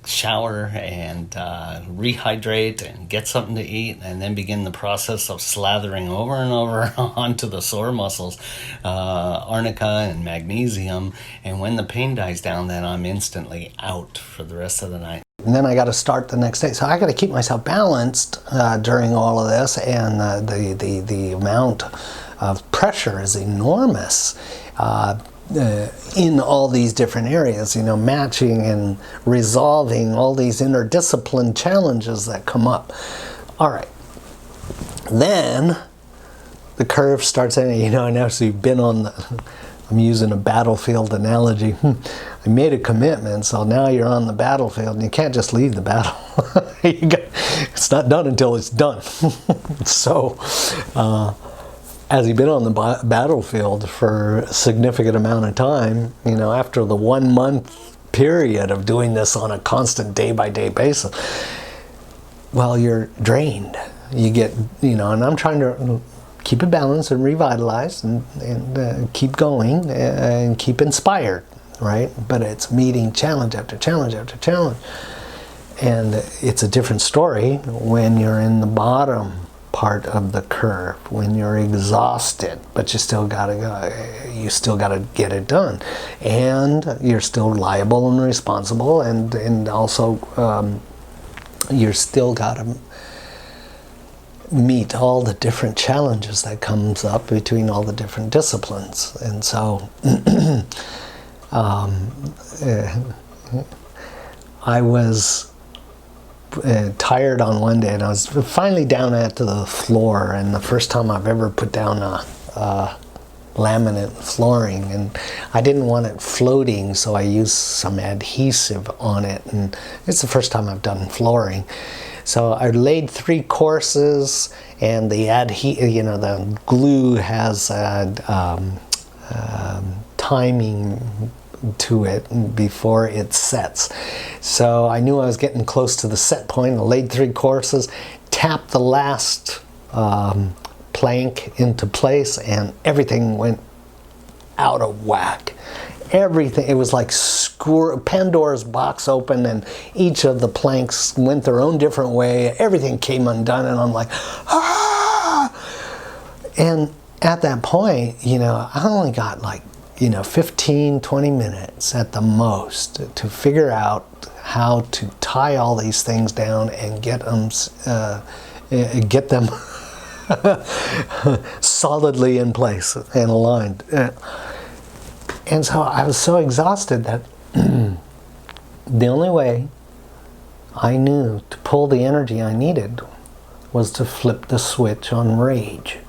shower and rehydrate and get something to eat, and then begin the process of slathering over and over onto the sore muscles arnica and magnesium, and when the pain dies down, then I'm instantly out for the rest of the night. And then I got to start the next day, so I got to keep myself balanced during all of this, and the amount of pressure is enormous. In all these different areas, you know, matching and resolving all these interdiscipline challenges that come up. All right. Then the curve starts, you know, and actually you've been on the, I'm using a battlefield analogy. I made a commitment, so now you're on the battlefield, and you can't just leave the battle. It's not done until it's done. So, as you've been on the battlefield for a significant amount of time, you know, after the 1 month period of doing this on a constant day-by-day basis, well, you're drained. You get, you know, and I'm trying to keep it balanced and revitalized and keep going and keep inspired, right? But it's meeting challenge after challenge after challenge. And it's a different story when you're in the bottom part of the curve, when you're exhausted, but you still gotta go, you still gotta get it done, and you're still liable and responsible, and also you're still gotta meet all the different challenges that comes up between all the different disciplines. And I was tired on one day, and I was finally down at the floor, and the first time I've ever put down a laminate flooring, and I didn't want it floating, so I used some adhesive on it, and it's the first time I've done flooring. So I laid 3 courses, and the the glue has timing to it before it sets. So I knew I was getting close to the set point. I laid 3 courses, tapped the last plank into place, and everything went out of whack. Everything, it was like Pandora's box opened, and each of the planks went their own different way. Everything came undone, and I'm like, ah! And at that point, I only got like, 15, 20 minutes at the most to figure out how to tie all these things down and get them solidly in place and aligned. And so I was so exhausted that the only way I knew to pull the energy I needed was to flip the switch on rage.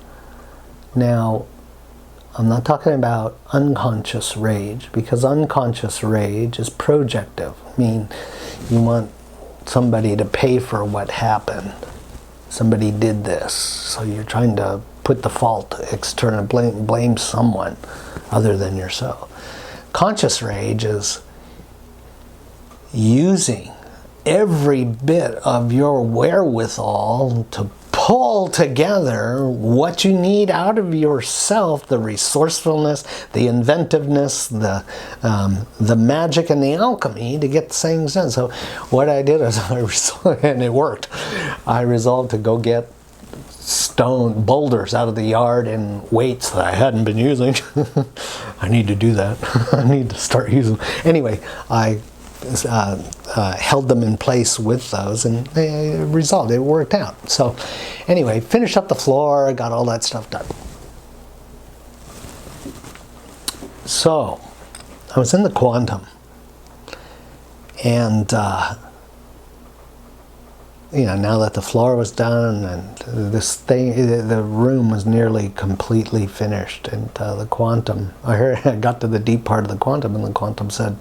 Now, I'm not talking about unconscious rage, because unconscious rage is projective. I mean, you want somebody to pay for what happened. Somebody did this, so you're trying to put the fault external, blame someone other than yourself. Conscious rage is using every bit of your wherewithal to pull together what you need out of yourself, the resourcefulness, the inventiveness, the magic and the alchemy to get things done. So what I did is and it worked. I resolved to go get boulders out of the yard and weights that I hadn't been using. I need to do that. I need to start using them. Anyway, I held them in place with those, and they resolved. It worked out. So anyway, finished up the floor, got all that stuff done. So I was in the quantum, and now that the floor was done and the room was nearly completely finished, and the quantum, I got to the deep part of the quantum, and the quantum said,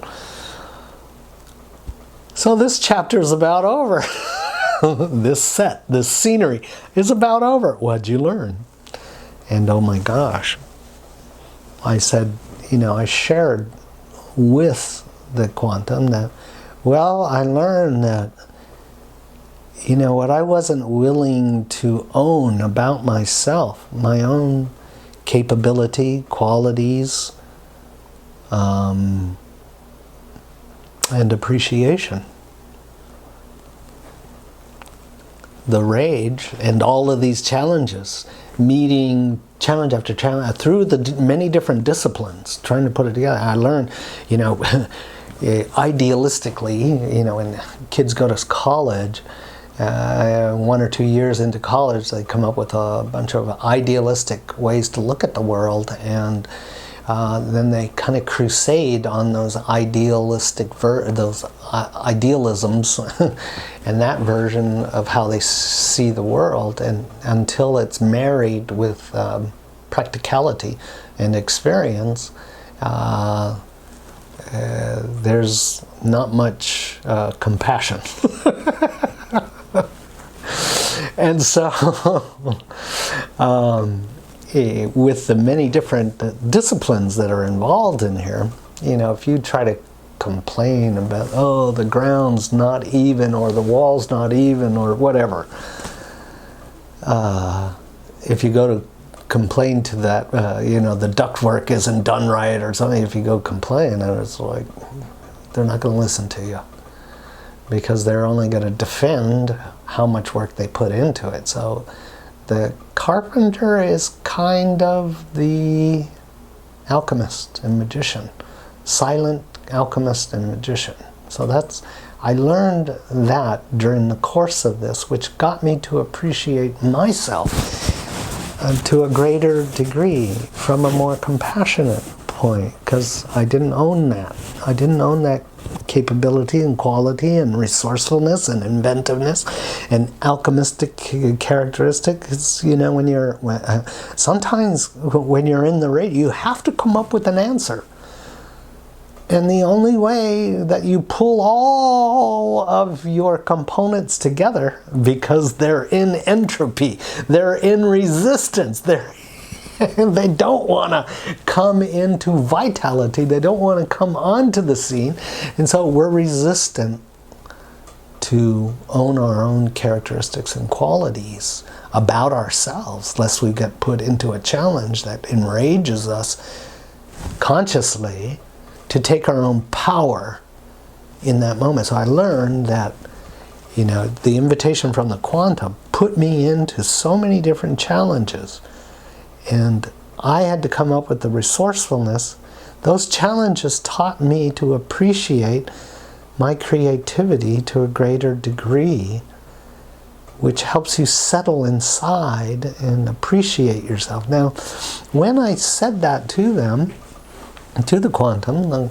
"So this chapter is about over. This scenery is about over. What'd you learn?" And oh my gosh, I said, I shared with the quantum that, well, I learned that, what I wasn't willing to own about myself, my own capability, qualities, and appreciation. The rage and all of these challenges, meeting challenge after challenge through the many different disciplines, trying to put it together. I learned, idealistically, when kids go to college, 1 or 2 years into college, they come up with a bunch of idealistic ways to look at the world, and then they kind of crusade on those idealisms and that version of how they see the world, and until it's married with practicality and experience, there's not much compassion. And so with the many different disciplines that are involved in here, if you try to complain about, oh, the ground's not even, or the wall's not even, or whatever, if you go to complain to that, the ductwork isn't done right or something, if you go complain, and it's like, they're not going to listen to you, because they're only going to defend how much work they put into it. So the carpenter is kind of the alchemist and magician, silent alchemist and magician. So I learned that during the course of this, which got me to appreciate myself to a greater degree from a more compassionate point, because I didn't own that. I didn't own that capability and quality and resourcefulness and inventiveness and alchemistic characteristics. You know, sometimes when you're in the raid, you have to come up with an answer. And the only way that you pull all of your components together, because they're in entropy, they're in resistance, they don't want to come into vitality, they don't want to come onto the scene, and so we're resistant to own our own characteristics and qualities about ourselves, lest we get put into a challenge that enrages us consciously to take our own power in that moment. So I learned that, you know, the invitation from the quantum put me into so many different challenges, and I had to come up with the resourcefulness. Those challenges taught me to appreciate my creativity to a greater degree, which helps you settle inside and appreciate yourself. Now, when I said that to them, to the quantum,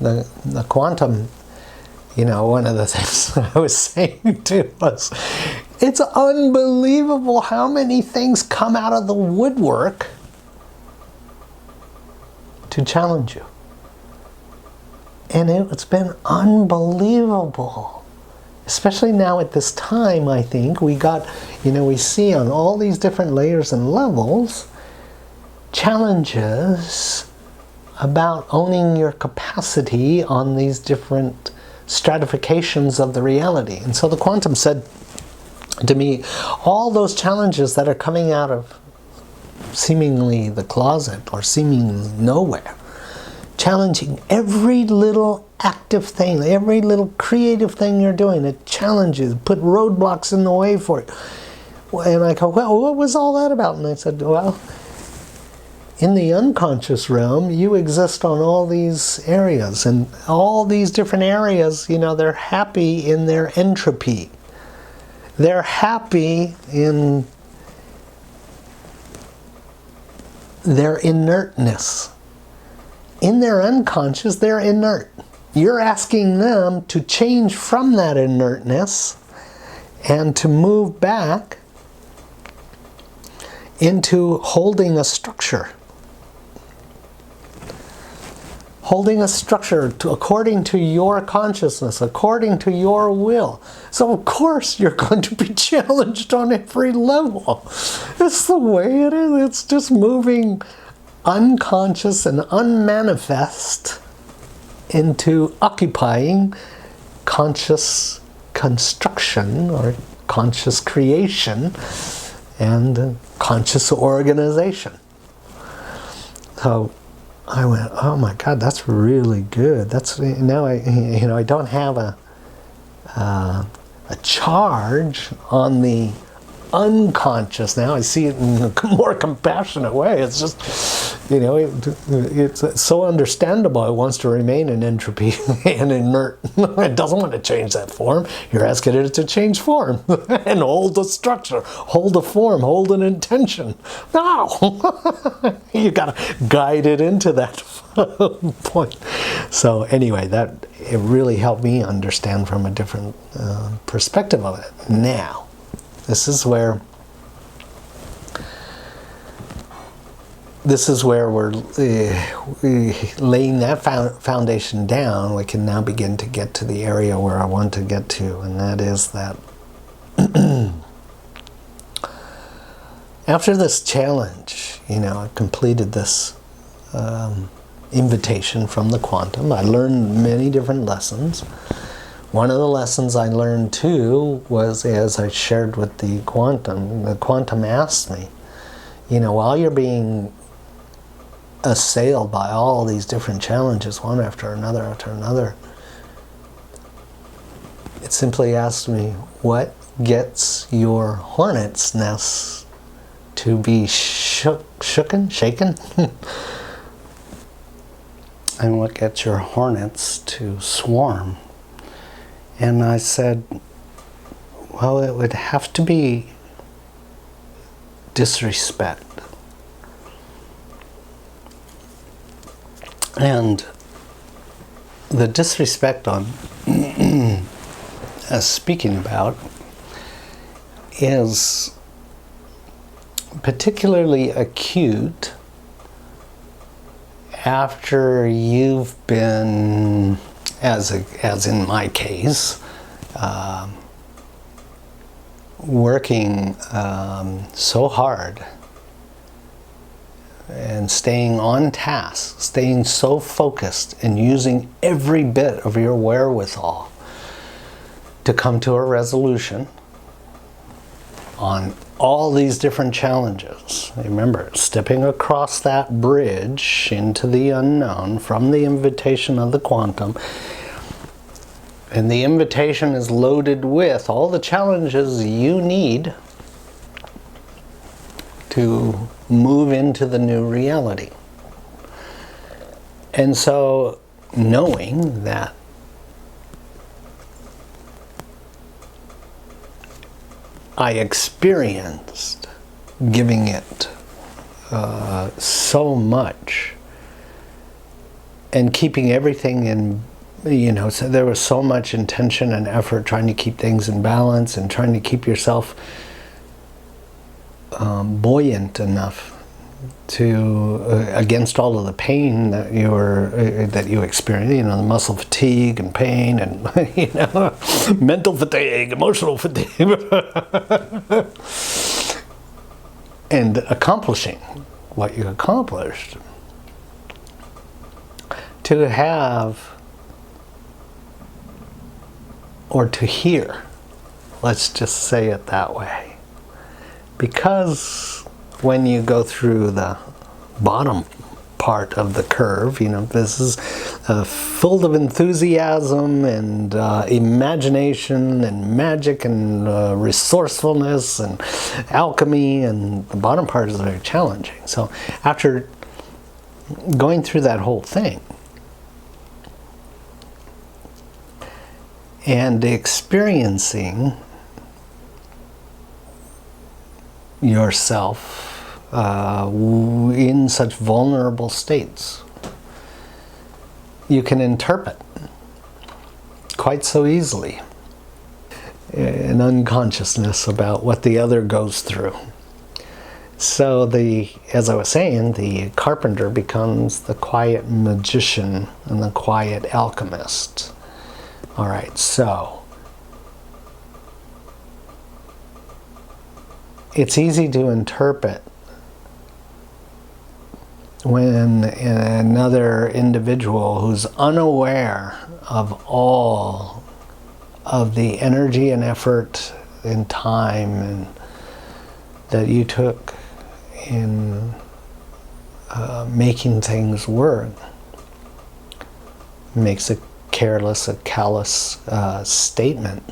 the quantum, you know, one of the things I was saying to was, it's unbelievable how many things come out of the woodwork to challenge you. And it's been unbelievable. Especially now at this time, I think, we got, you know, we see on all these different layers and levels, challenges about owning your capacity on these different stratifications of the reality. And so the quantum said to me, all those challenges that are coming out of seemingly the closet or seemingly nowhere, challenging every little active thing, every little creative thing you're doing, it challenges, put roadblocks in the way for you. And I go, well, what was all that about? And I said, well, in the unconscious realm, you exist on all these areas, and all these different areas, you know, they're happy in their entropy. They're happy in their inertness. In their unconscious, they're inert. You're asking them to change from that inertness and to move back into holding a structure. Holding a structure according to your consciousness, according to your will. So of course you're going to be challenged on every level. It's the way it is. It's just moving unconscious and unmanifest into occupying conscious construction or conscious creation and conscious organization. So I went, oh my God, that's really good. That's now I don't have a charge on the unconscious. Now I see it in a more compassionate way. It's just, it's so understandable. It wants to remain in entropy and inert. It doesn't want to change that form. You're asking it to change form and hold the structure, hold a form, hold an intention. No, you got to guide it into that point. So anyway, it really helped me understand from a different perspective of it. Now, this is where we're laying that foundation down. We can now begin to get to the area where I want to get to, and that is that after this challenge, I completed this invitation from the quantum. I learned many different lessons. One of the lessons I learned too was, as I shared with the quantum asked me, while you're being assailed by all these different challenges, one after another, it simply asked me, what gets your hornet's nest to be shaken? And what gets your hornets to swarm? And I said, well, it would have to be disrespect. And the disrespect I'm speaking about is particularly acute after you've been, as in my case, working so hard and staying on task, staying so focused and using every bit of your wherewithal to come to a resolution on all these different challenges. Remember, stepping across that bridge into the unknown from the invitation of the quantum. And the invitation is loaded with all the challenges you need to move into the new reality. And so, knowing that I experienced giving it so much and keeping everything in, so there was so much intention and effort trying to keep things in balance and trying to keep yourself buoyant enough to against all of the pain that you experienced, the muscle fatigue and pain and mental fatigue, emotional fatigue, and accomplishing what you accomplished. To have or to hear, let's just say it that way, because when you go through the bottom part of the curve, this is full of enthusiasm and imagination and magic and resourcefulness and alchemy, and the bottom part is very challenging. So after going through that whole thing and experiencing yourself in such vulnerable states, you can interpret quite so easily an unconsciousness about what the other goes through. So as I was saying, the carpenter becomes the quiet magician and the quiet alchemist. All right, so it's easy to interpret when another individual who's unaware of all of the energy and effort and time and that you took in making things work makes a careless, a callous statement.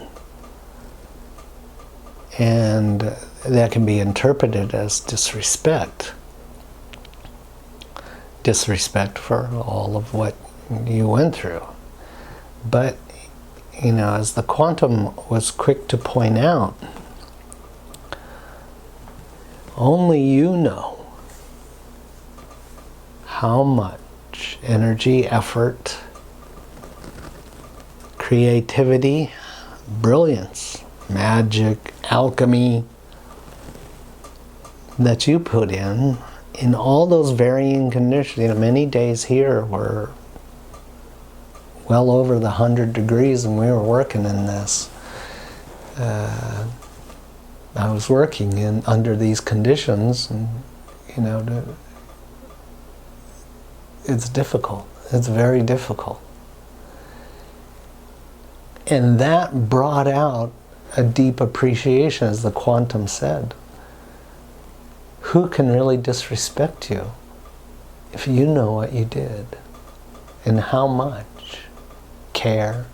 And that can be interpreted as disrespect. Disrespect for all of what you went through. But, as the quantum was quick to point out, only you know how much energy, effort, creativity, brilliance, magic, alchemy that you put in all those varying conditions. Many days here were well over the 100 degrees and we were working in this. I was working under these conditions, and it's difficult. It's very difficult. And that brought out a deep appreciation, as the quantum said. Who can really disrespect you if you know what you did and how much care,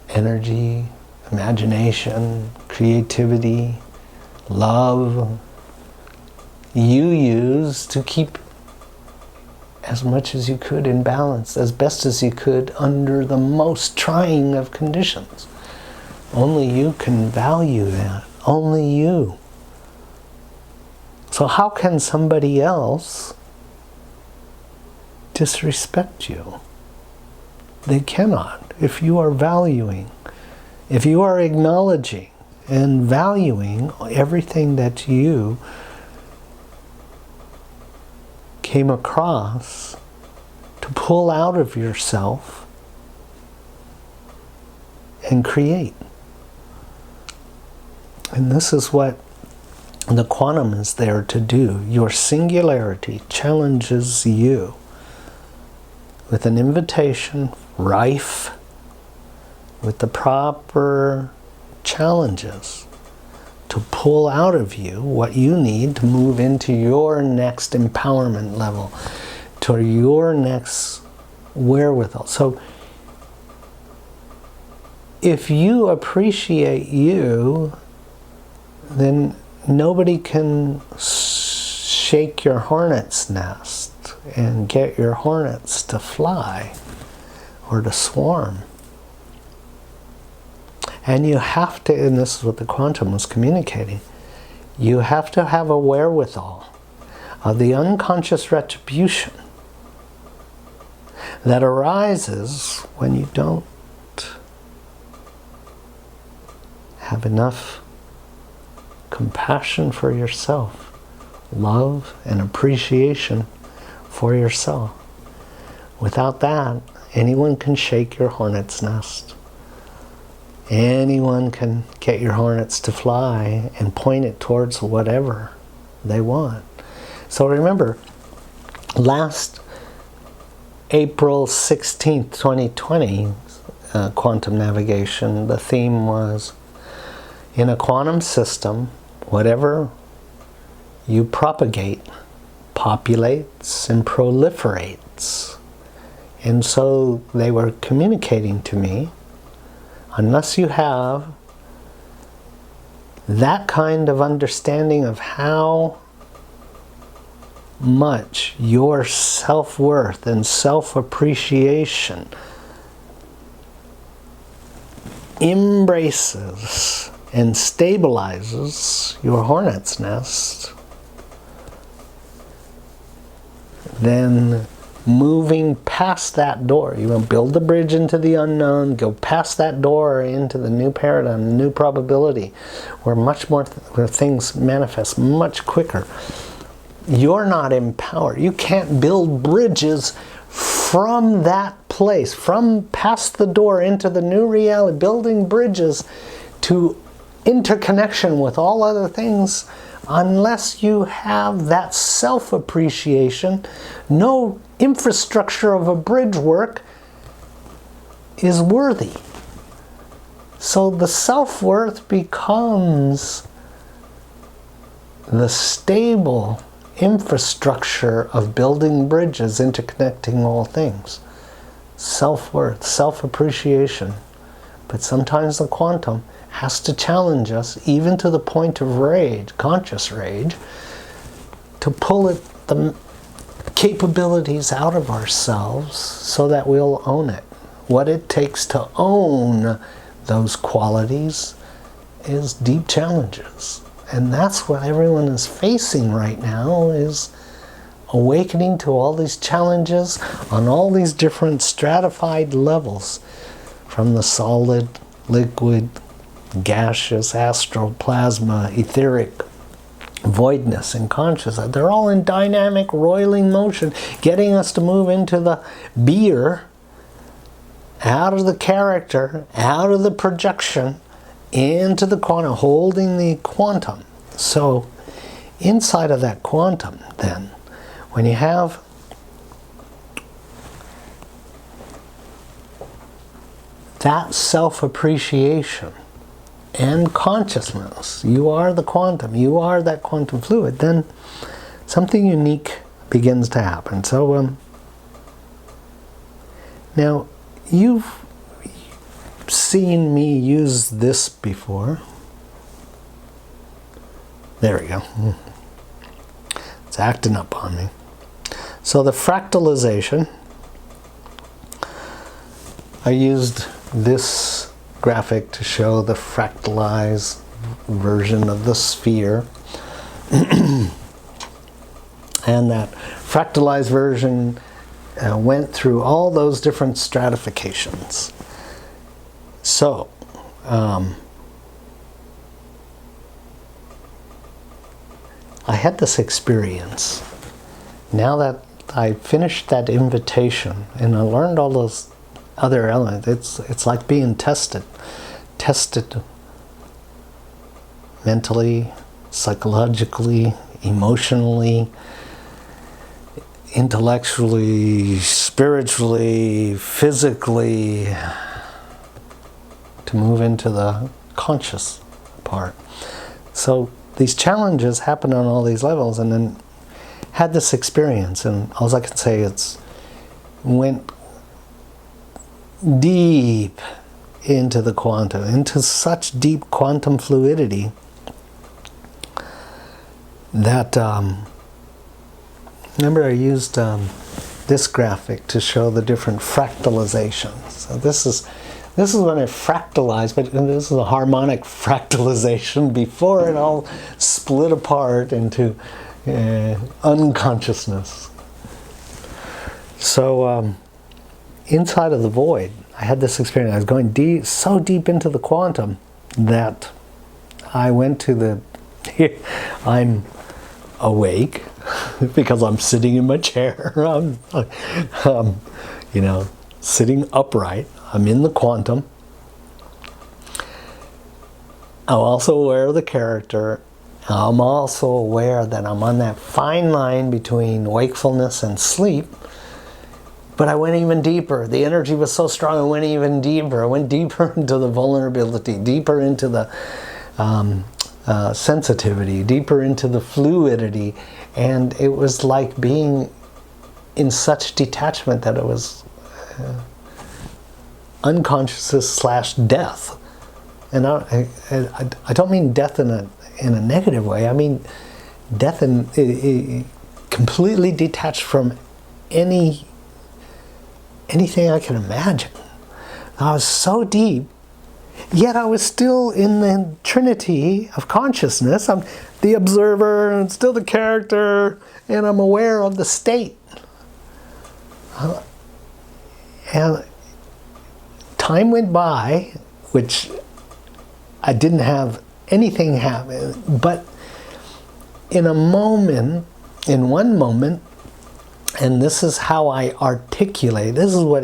energy, imagination, creativity, love you used to keep as much as you could in balance, as best as you could under the most trying of conditions. Only you can value that. Only you. So how can somebody else disrespect you. They cannot. If you are valuing, if you are acknowledging and valuing everything that you came across to pull out of yourself and create. And this is what the quantum is there to do. Your singularity challenges you with an invitation, rife with the proper challenges to pull out of you what you need to move into your next empowerment level, to your next wherewithal. So if you appreciate you, then nobody can shake your hornet's nest and get your hornets to fly or to swarm. And you have to, and this is what the quantum was communicating, you have to have a wherewithal of the unconscious retribution that arises when you don't have enough compassion for yourself, love and appreciation for yourself. Without that, anyone can shake your hornet's nest. Anyone can get your hornets to fly and point it towards whatever they want. So remember, last April 16th, 2020, quantum navigation, the theme was, in a quantum system, whatever you propagate populates and proliferates. And so they were communicating to me, unless you have that kind of understanding of how much your self-worth and self-appreciation embraces and stabilizes your hornet's nest, then moving past that door, you will build a bridge into the unknown, go past that door into the new paradigm, the new probability, where much more, where things manifest much quicker. You're not empowered. You can't build bridges from that place, from past the door into the new reality, building bridges to interconnection with all other things, unless you have that self-appreciation. No infrastructure of a bridge work is worthy. So the self-worth becomes the stable infrastructure of building bridges, interconnecting all things. Self-worth, self-appreciation. But sometimes the quantum has to challenge us, even to the point of rage, conscious rage, to pull the capabilities out of ourselves so that we'll own it. What it takes to own those qualities is deep challenges. And that's what everyone is facing right now, is awakening to all these challenges on all these different stratified levels, from the solid, liquid, gaseous, astral, plasma, etheric, voidness, and consciousness. They're all in dynamic, roiling motion, getting us to move into the beer, out of the character, out of the projection, into the quantum, holding the quantum. So inside of that quantum, then, when you have that self-appreciation and consciousness, you are the quantum, you are that quantum fluid, then something unique begins to happen. So now you've seen me use this before. There we go. It's acting up on me. So the fractalization, I used this graphic to show the fractalized version of the sphere. And that fractalized version went through all those different stratifications. So, I had this experience. Now that I finished that invitation and I learned all those other elements, it's like being tested mentally, psychologically, emotionally, intellectually, spiritually, physically, to move into the conscious part. So these challenges happen on all these levels, and then had this experience, and all I can say is went deep into the quantum, into such deep quantum fluidity that remember I used this graphic to show the different fractalizations. So this is when it fractalized, but this is a harmonic fractalization before it all split apart into unconsciousness. So inside of the void, I had this experience. I was going so deep into the quantum that I went to the, I'm awake because I'm sitting in my chair. I'm sitting upright. I'm in the quantum. I'm also aware of the character. I'm also aware that I'm on that fine line between wakefulness and sleep. But I went even deeper. The energy was so strong, I went even deeper. I went deeper into the vulnerability, deeper into the sensitivity, deeper into the fluidity. And it was like being in such detachment that it was unconsciousness / death. And I don't mean death in a negative way. I mean death in completely detached from anything I can imagine. I was so deep, yet I was still in the trinity of consciousness. I'm the observer, and still the character, and I'm aware of the state. And time went by, which I didn't have anything happen, but in one moment, and this is how I articulate, this is what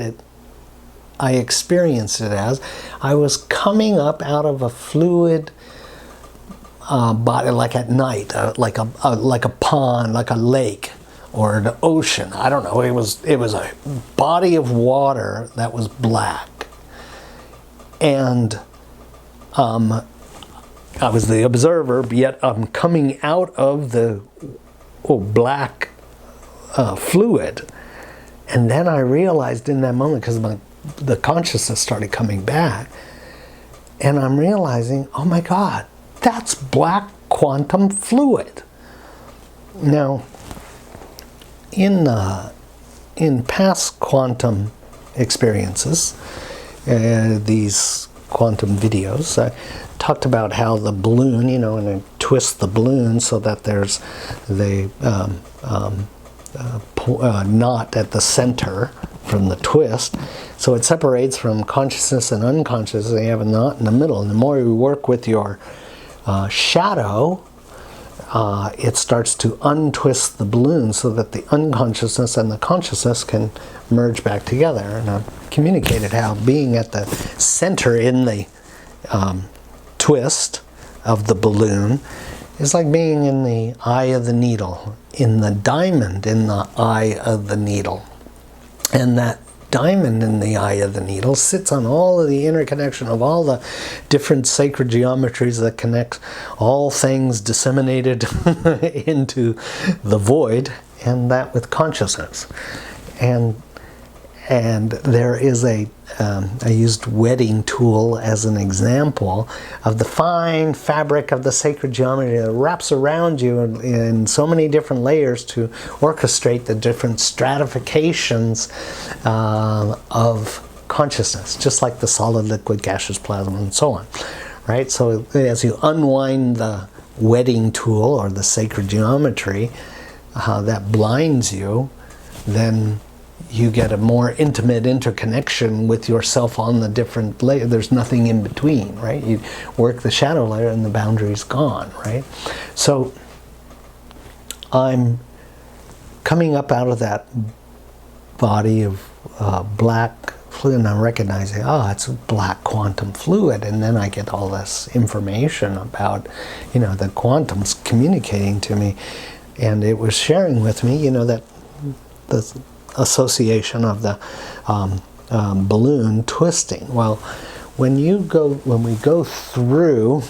I experienced it as, I was coming up out of a fluid body, like at night, like a pond, like a lake, or an ocean. I don't know. It was a body of water that was black, and I was the observer, yet I'm coming out of the black fluid. And then I realized in that moment, because the consciousness started coming back, and I'm realizing, oh my God, that's black quantum fluid. Now, in past quantum experiences, these quantum videos, I talked about how the balloon, and I twist the balloon so that there's the knot at the center from the twist. So it separates from consciousness and unconsciousness, and you have a knot in the middle. And the more you work with your shadow, it starts to untwist the balloon so that the unconsciousness and the consciousness can merge back together. And I've communicated how being at the center in the twist of the balloon is like being in the eye of the needle, in the diamond in the eye of the needle. And that diamond in the eye of the needle sits on all of the interconnection of all the different sacred geometries that connect all things disseminated into the void, and that with consciousness. And there is I used wedding tool as an example of the fine fabric of the sacred geometry that wraps around you in so many different layers to orchestrate the different stratifications of consciousness, just like the solid, liquid, gaseous, plasma, and so on. Right? So as you unwind the wedding tool or the sacred geometry that blinds you, then you get a more intimate interconnection with yourself on the different layer. There's nothing in between, right? You work the shadow layer and the boundary's gone, right? So I'm coming up out of that body of black fluid, and I'm recognizing, it's black quantum fluid, and then I get all this information about, the quantum's communicating to me, and it was sharing with me, that the association of the balloon twisting. Well, when we go through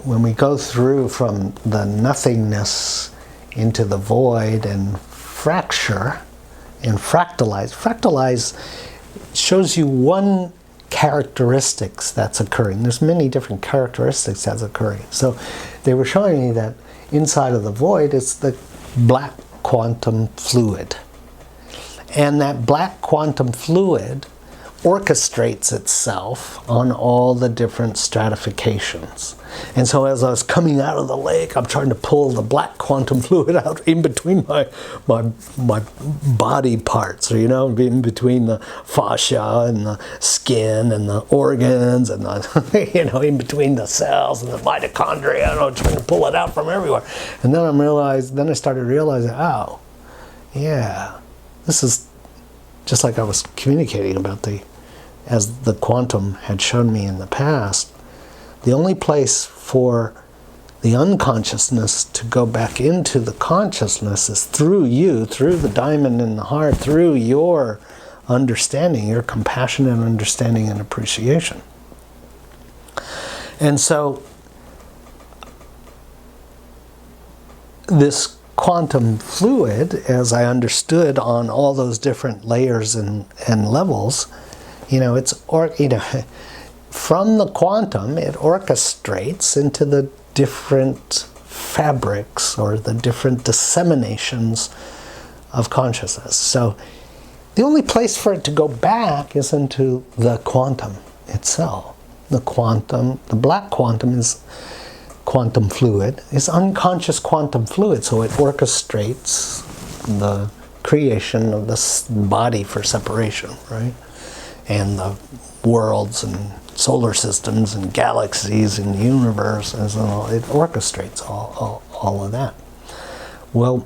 when we go through from the nothingness into the void and fracture and fractalize shows you one characteristics that's occurring. There's many different characteristics that's occurring. So they were showing me that inside of the void is the black quantum fluid. And that black quantum fluid orchestrates itself on all the different stratifications. And so as I was coming out of the lake, I'm trying to pull the black quantum fluid out in between my body parts, in between the fascia and the skin and the organs and the, in between the cells and the mitochondria, trying to pull it out from everywhere. And then I started realizing, this is just like I was communicating about as the quantum had shown me in the past, the only place for the unconsciousness to go back into the consciousness is through you, through the diamond in the heart, through your understanding, your compassionate understanding and appreciation. And so this quantum fluid, as I understood on all those different layers and levels, from the quantum, it orchestrates into the different fabrics or the different disseminations of consciousness. So the only place for it to go back is into the quantum itself. The black quantum is quantum fluid, is unconscious quantum fluid, so it orchestrates the creation of this body for separation, right? And the worlds and solar systems and galaxies and universe, and so it orchestrates all of that. Well,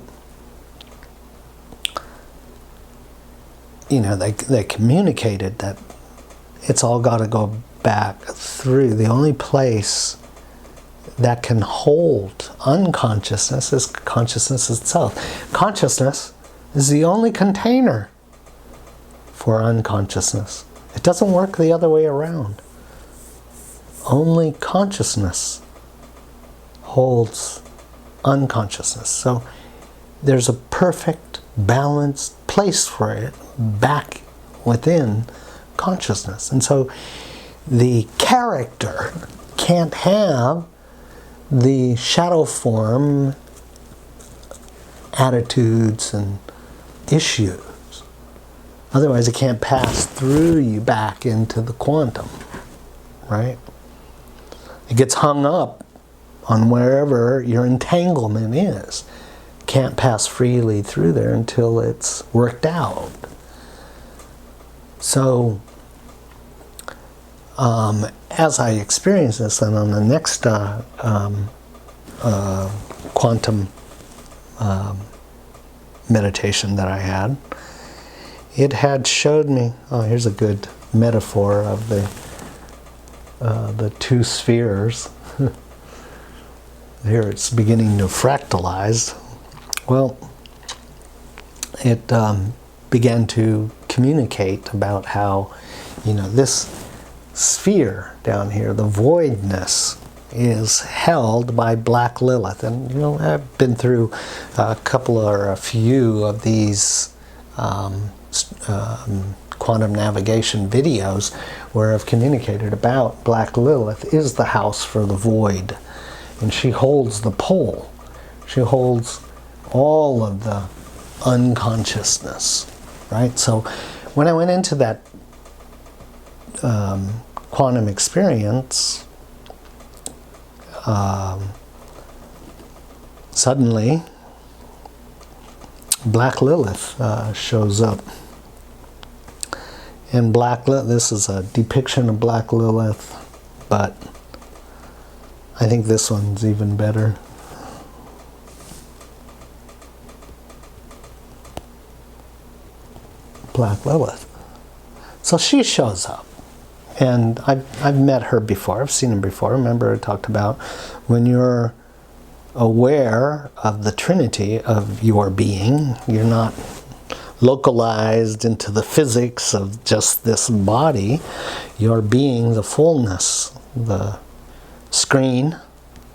they communicated that it's all got to go back through. The only place that can hold unconsciousness is consciousness itself. Consciousness is the only container for unconsciousness. It doesn't work the other way around. Only consciousness holds unconsciousness. So there's a perfect, balanced place for it back within consciousness. And so the character can't have the shadow form attitudes and issues. Otherwise, it can't pass through you back into the quantum, right? It gets hung up on wherever your entanglement is. Can't pass freely through there until it's worked out. So, as I experience this, and on the next quantum meditation that I had, it had showed me, here's a good metaphor of the two spheres. Here it's beginning to fractalize. Well, it began to communicate about how, this sphere down here, the voidness, is held by Black Lilith. And, I've been through a couple or a few of these quantum navigation videos where I've communicated about Black Lilith is the house for the void. And she holds the pole. She holds all of the unconsciousness, right? So when I went into that quantum experience, suddenly Black Lilith shows up. And this is a depiction of Black Lilith, but I think this one's even better. Black Lilith. So she shows up. And I've met her before. I've seen her before. Remember I talked about when you're aware of the trinity of your being, you're not localized into the physics of just this body. You're being the fullness, the screen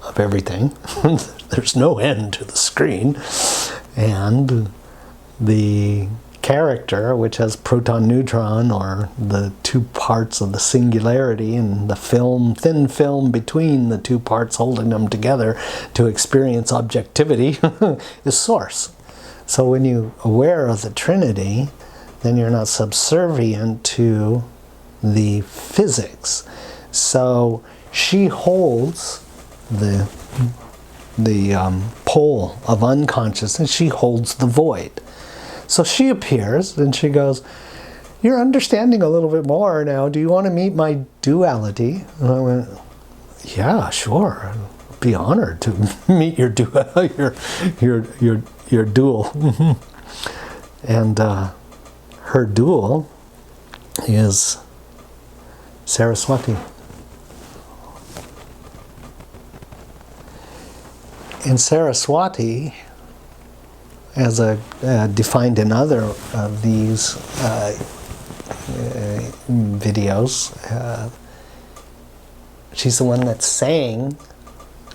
of everything. There's no end to the screen. And the character, which has proton, neutron, or the two parts of the singularity, and the thin film between the two parts holding them together to experience objectivity, is source. So when you're aware of the Trinity, then you're not subservient to the physics. So she holds the pole of unconsciousness. She holds the void. So she appears and she goes, "You're understanding a little bit more now. Do you want to meet my duality?" And I went, "Yeah, sure. I'd be honored to meet your dual." And her dual is Saraswati. And Saraswati, as defined in other of these videos, she's the one that's saying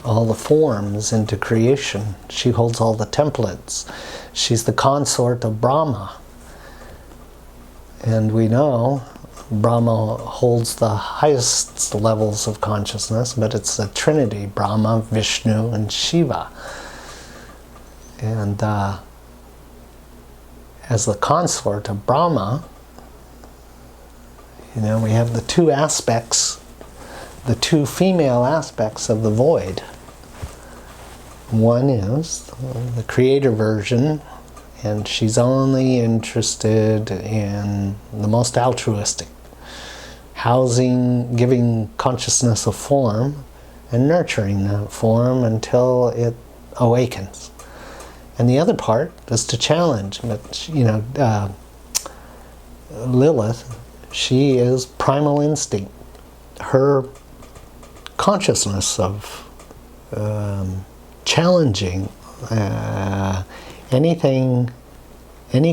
all the forms into creation. She holds all the templates. She's the consort of Brahma. And we know Brahma holds the highest levels of consciousness, but it's the Trinity, Brahma, Vishnu, and Shiva. And as the consort of Brahma, we have the two aspects, the two female aspects of the void. One is the creator version, and she's only interested in the most altruistic, housing, giving consciousness a form, and nurturing that form until it awakens. And the other part is to challenge. But Lilith, she is primal instinct. Her consciousness of challenging any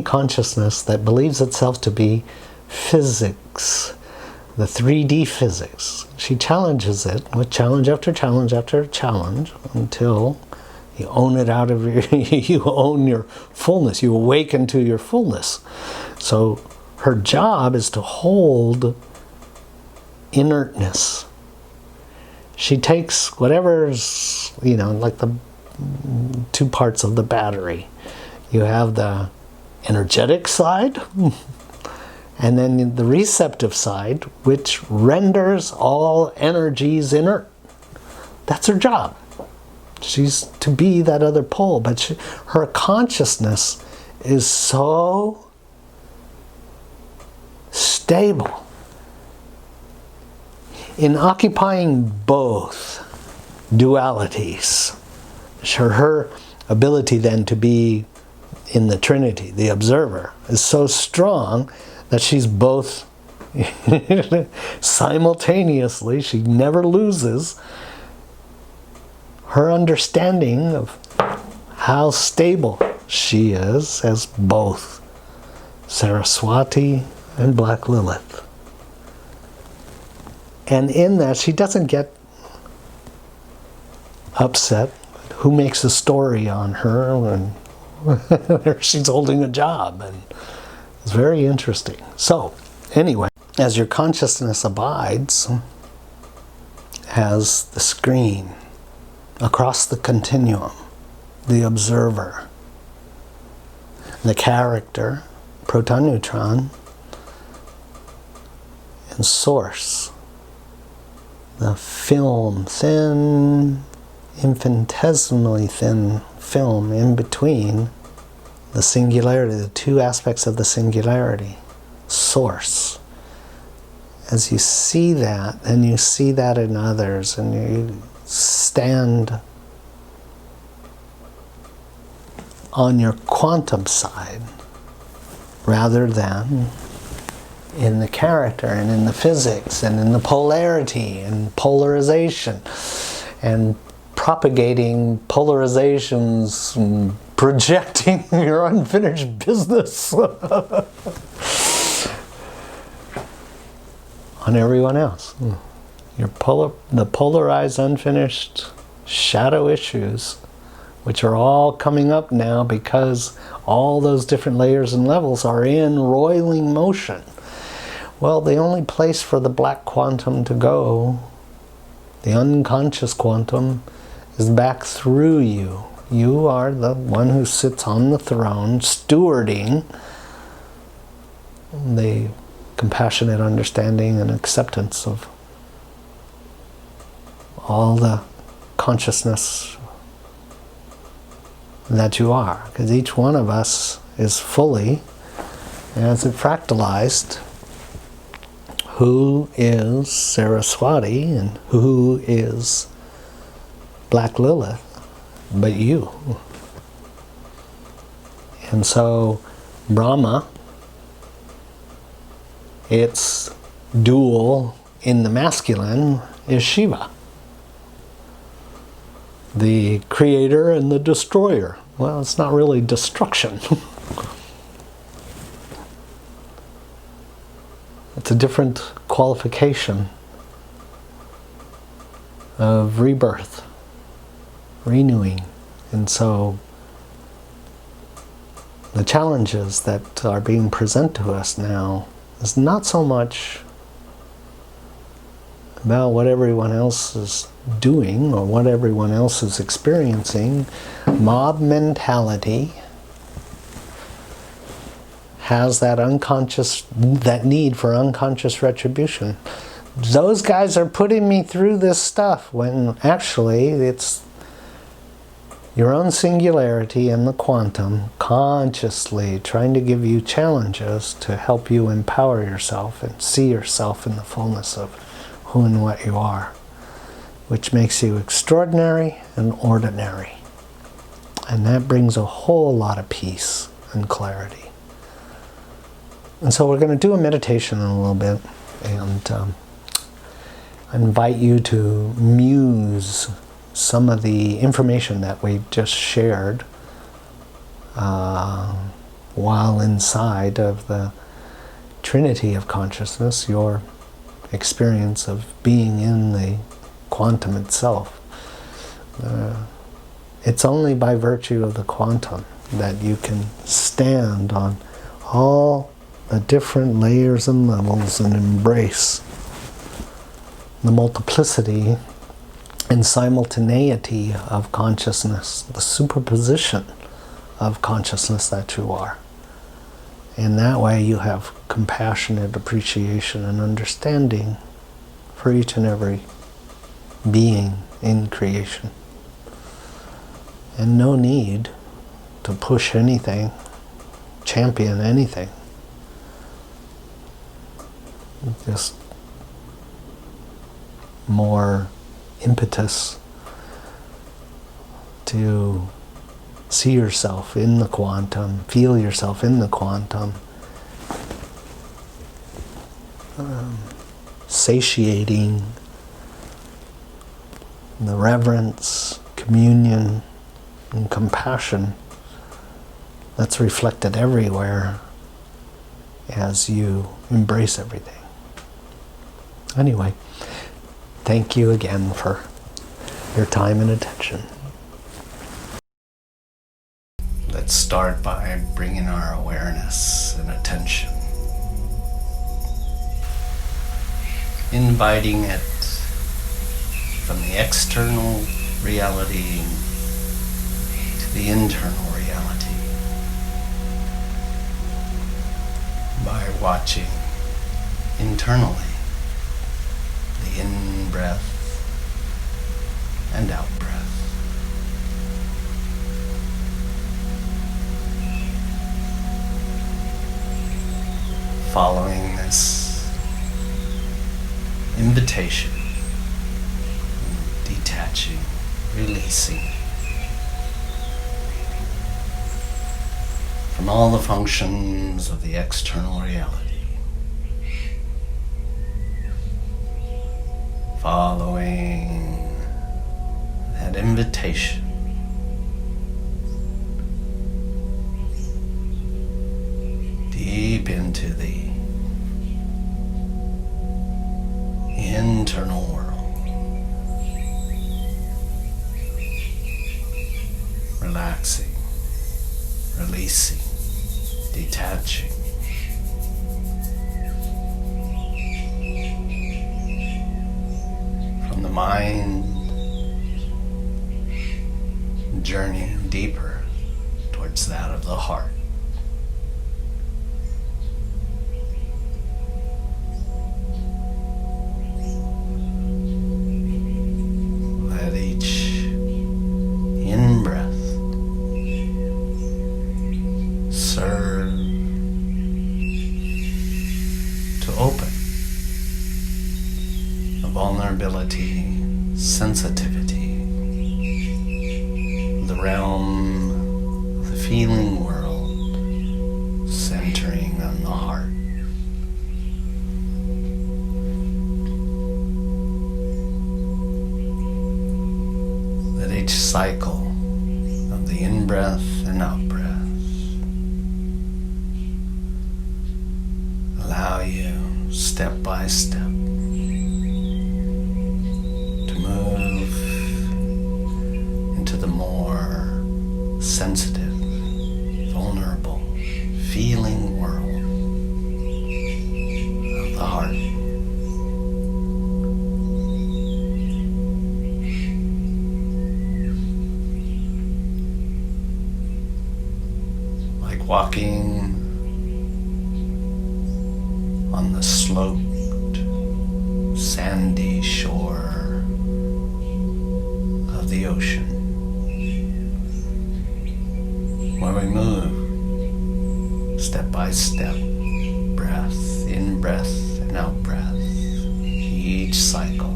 consciousness that believes itself to be physics, the 3D physics. She challenges it with challenge after challenge after challenge until you own it out of you own your fullness. You awaken to your fullness. So her job is to hold inertness. She takes whatever's, like the two parts of the battery. You have the energetic side, and then the receptive side, which renders all energies inert. That's her job. She's to be that other pole, but her consciousness is so stable in occupying both dualities. Her ability then to be in the Trinity, the observer, is so strong that she's both simultaneously. She never loses her understanding of how stable she is as both Saraswati and Black Lilith. And in that, she doesn't get upset. Who makes a story on her when she's holding a job? And it's very interesting. So, anyway, as your consciousness abides as the screen across the continuum, the observer, the character, proton, neutron, and source, the film, thin infinitesimally thin film in between the singularity, the two aspects of the singularity, source. As you see that, and you see that in others, and you stand on your quantum side rather than in the character and in the physics and in the polarity and polarization and propagating polarizations and projecting your unfinished business on everyone else. The polarized, unfinished shadow issues, which are all coming up now because all those different layers and levels are in roiling motion. Well, the only place for the black quantum to go, the unconscious quantum, is back through you. You are the one who sits on the throne, stewarding the compassionate understanding and acceptance of all the consciousness that you are. Because each one of us is fully, as it fractalized, who is Saraswati and who is Black Lilith, but you. And so Brahma, its dual in the masculine is Shiva, the creator and the destroyer. Well, it's not really destruction. It's a different qualification of rebirth, renewing. And so the challenges that are being presented to us now is not so much about what everyone else is doing or what everyone else is experiencing. Mob mentality has that that need for unconscious retribution. Those guys are putting me through this stuff, when actually it's your own singularity and the quantum consciously trying to give you challenges to help you empower yourself and see yourself in the fullness of who and what you are, which makes you extraordinary and ordinary. And that brings a whole lot of peace and clarity. And so we're going to do a meditation in a little bit, and I invite you to muse some of the information that we've just shared while inside of the trinity of consciousness, your experience of being in the quantum itself. It's only by virtue of the quantum that you can stand on all the different layers and levels and embrace the multiplicity and simultaneity of consciousness, the superposition of consciousness that you are. In that way you have compassionate appreciation and understanding for each and every being in creation. And no need to push anything, champion anything. Just more impetus to see yourself in the quantum, feel yourself in the quantum, satiating the reverence, communion, and compassion that's reflected everywhere as you embrace everything. Anyway, thank you again for your time and attention. Let's start by bringing our awareness and attention, inviting it from the external reality to the internal reality by watching internally the in-breath and out-breath. following this invitation, detaching, releasing from all the functions of the external reality. Following that invitation, deep into the internal world, relaxing, releasing, detaching. From the mind, journeying deeper towards that of the heart. Let each in-breath serve to open the vulnerability, sensitivity, the realm of the feeling world, centering on the heart. Let each cycle of the in-breath and out-breath allow you, step by step, to move into the more sensitive, vulnerable, feeling world of the heart. Like walking on the sloped, sandy shore of the ocean, where we move step by step, breath in, breath and out breath, each cycle,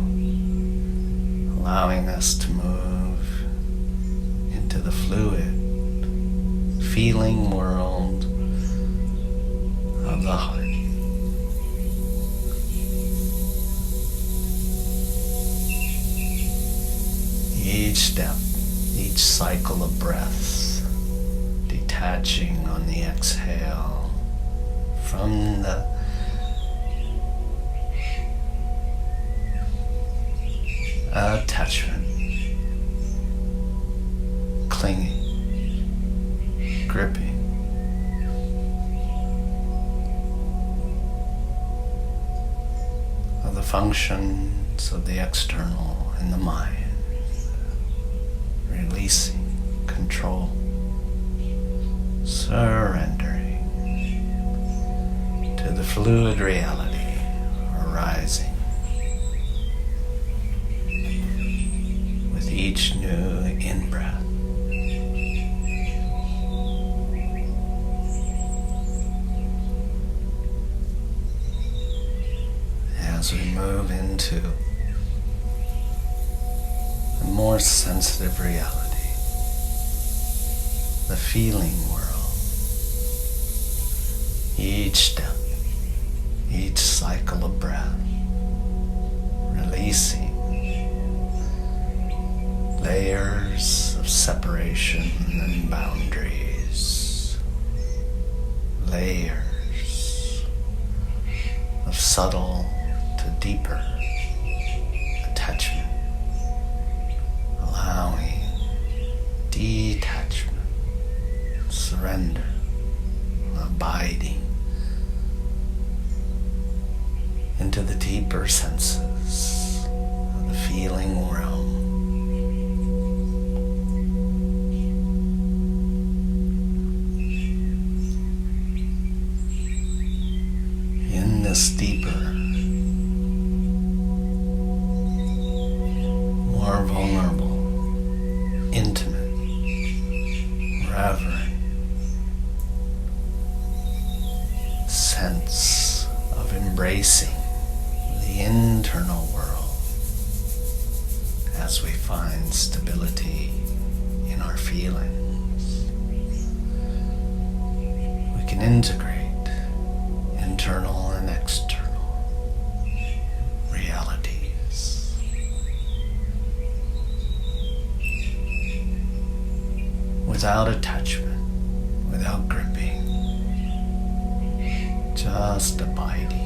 allowing us to move into the fluid, feeling world of the heart. Each step, each cycle of breath, detaching on the exhale from the attachment, clinging, gripping, of the functions of the external in the mind. Releasing, control, surrendering to the fluid reality arising with each new in-breath. As we move into a more sensitive reality, the feeling world, each step, each cycle of breath, releasing layers of separation and boundaries, layers of subtle to deeper attachment, allowing detachment, surrender, abiding into the deeper senses of the feeling realm. In this deeper, more vulnerable, intimate, reverent sense the internal world as we find stability in our feelings. We can integrate internal and external realities. Without attachment, without gripping, just abiding.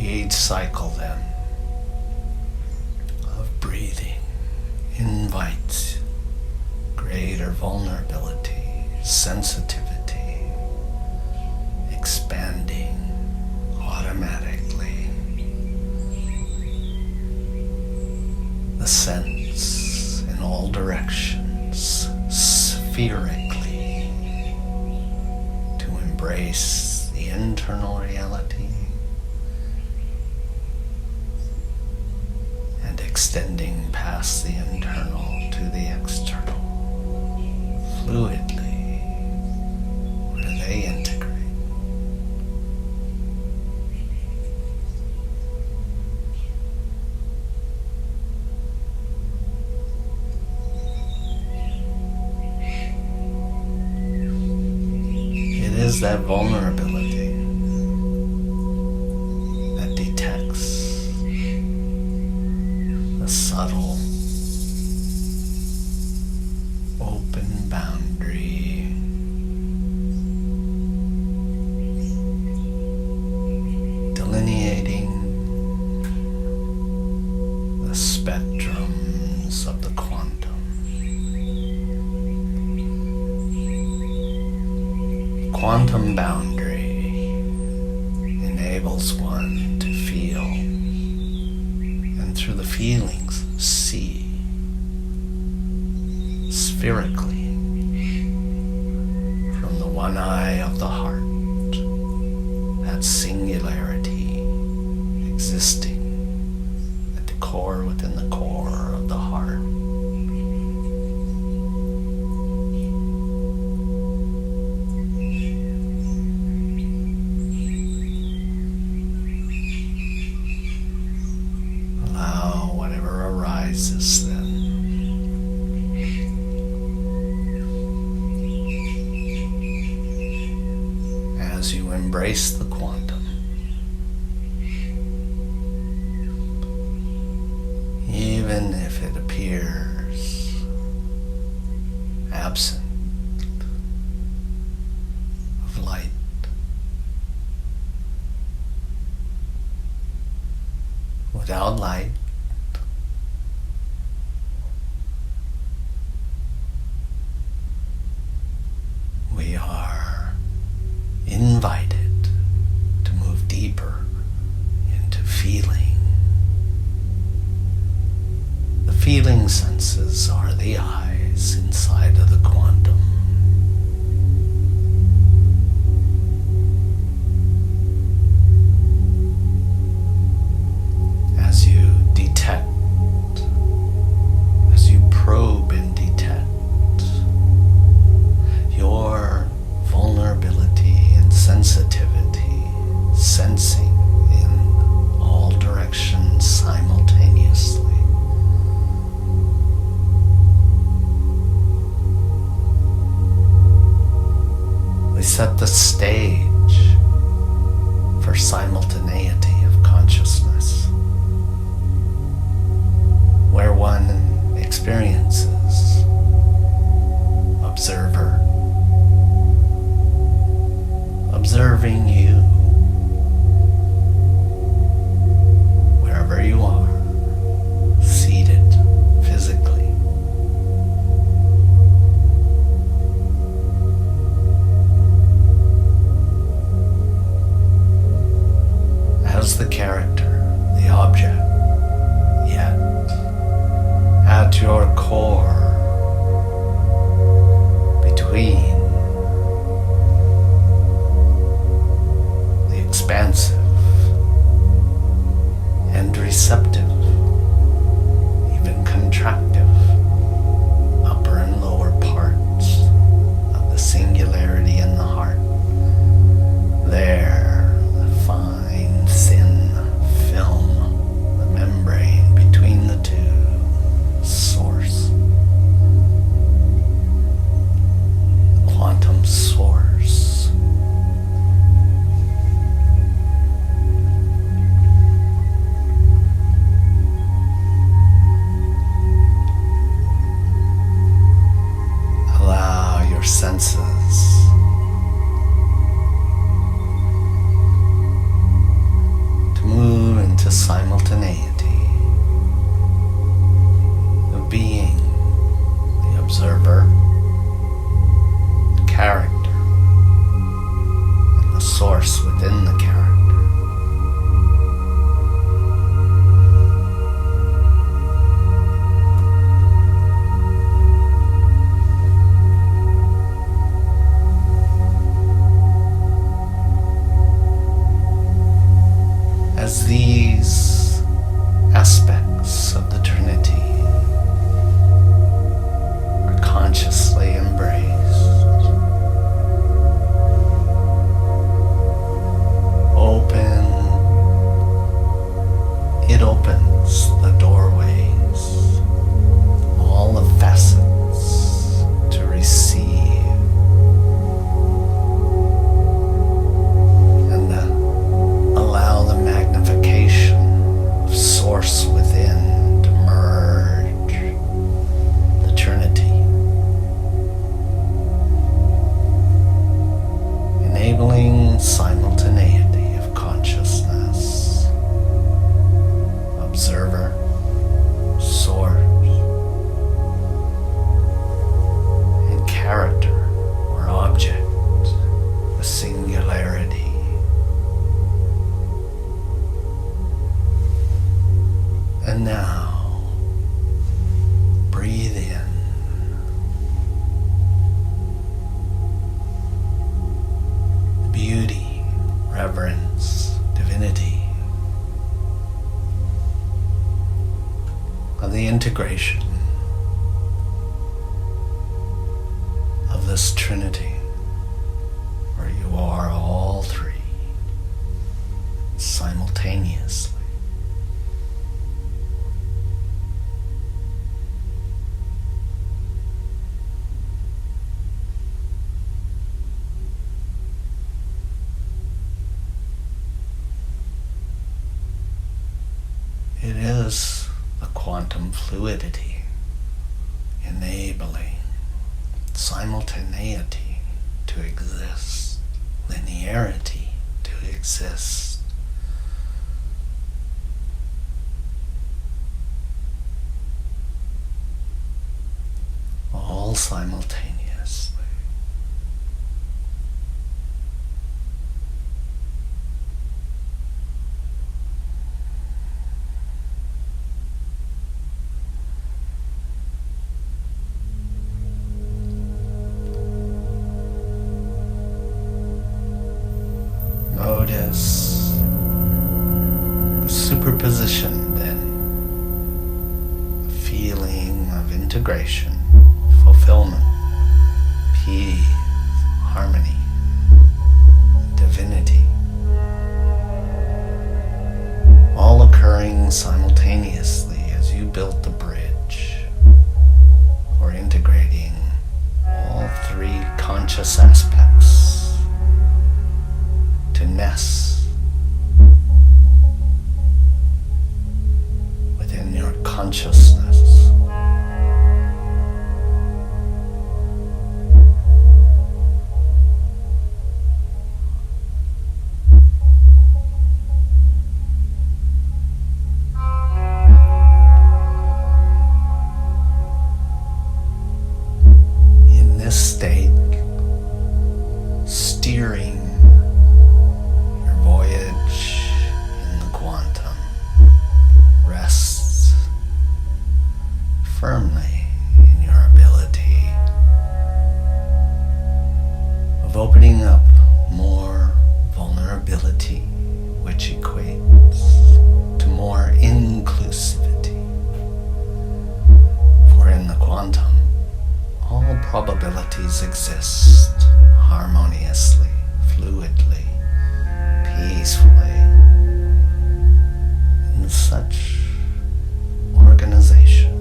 Each cycle then of breathing invites greater vulnerability, sensitivity, expanding automatically. The sense in all directions, spherically, to embrace the internal reality and extending past the internal to the external, fluidly, where they integrate. It is that vulnerability that detects the subtle, open boundary, delineating the spectrums of the quantum. Quantum boundary enables one to feel, and through the feelings see spherically from the one eye of the heart, that singularity existing at the core within the core of the heart. Allow whatever arises then. As you embrace the quantum, even if it appears absent of light, without light, we are invited to move deeper into feeling. The feeling senses are the eyes inside of the quantum. As you detect, as you probe and detect your vulnerability and sensitivity, sensing in all directions simultaneously. We set the stage for simultaneity of consciousness, where one experiences observer, observing you, wherever you are, seated physically. As the character, the object, yet at your core, between is the quantum fluidity, enabling simultaneity to exist, linearity to exist. All simultaneously. Notice the superposition then, a feeling of integration, fulfillment, peace, harmony, divinity, all occurring simultaneously as you build the bridge, or integrating all three conscious aspects to nest within your consciousness. In this state, steering your voyage in the quantum rests firmly in your ability of opening up more vulnerability, which equates to more inclusivity. For in the quantum, all probabilities exist harmoniously, fluidly, peacefully, in such organization.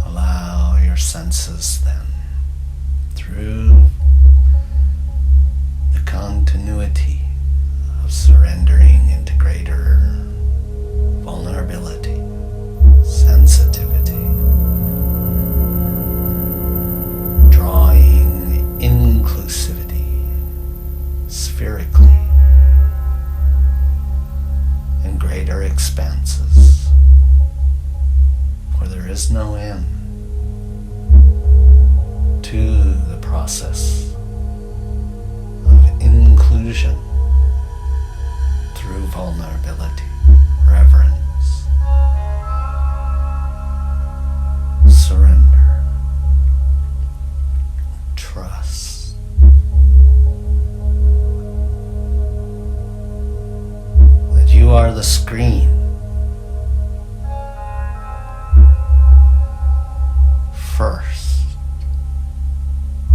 Allow your senses then, through the continuity of surrendering into greater vulnerability, sensitivity, drawing inclusivity spherically in greater expanses, for there is no end to the process of inclusion through vulnerability, reverence, surrender, trust. That you are the screen first.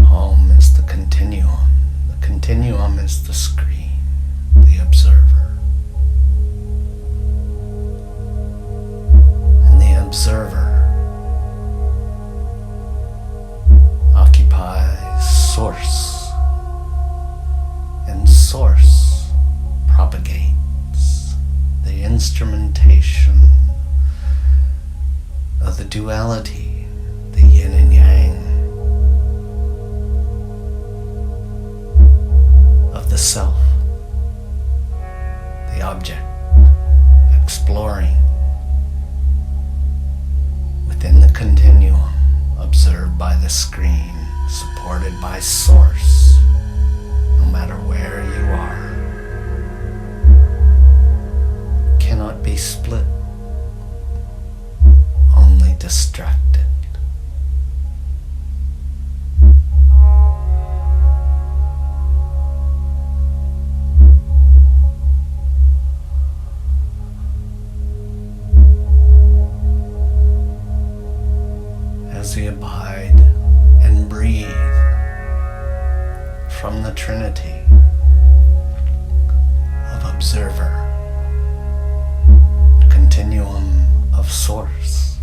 Home is the continuum. The continuum is the screen, the observer. And the observer occupies source, and source propagates the instrumentation of the duality, the yin and yang, of the self, the object, exploring within the continuum, observed by the screen, supported by source, no matter where you are, cannot be split, only distracted. As we abide and breathe from the trinity of observer, continuum of source,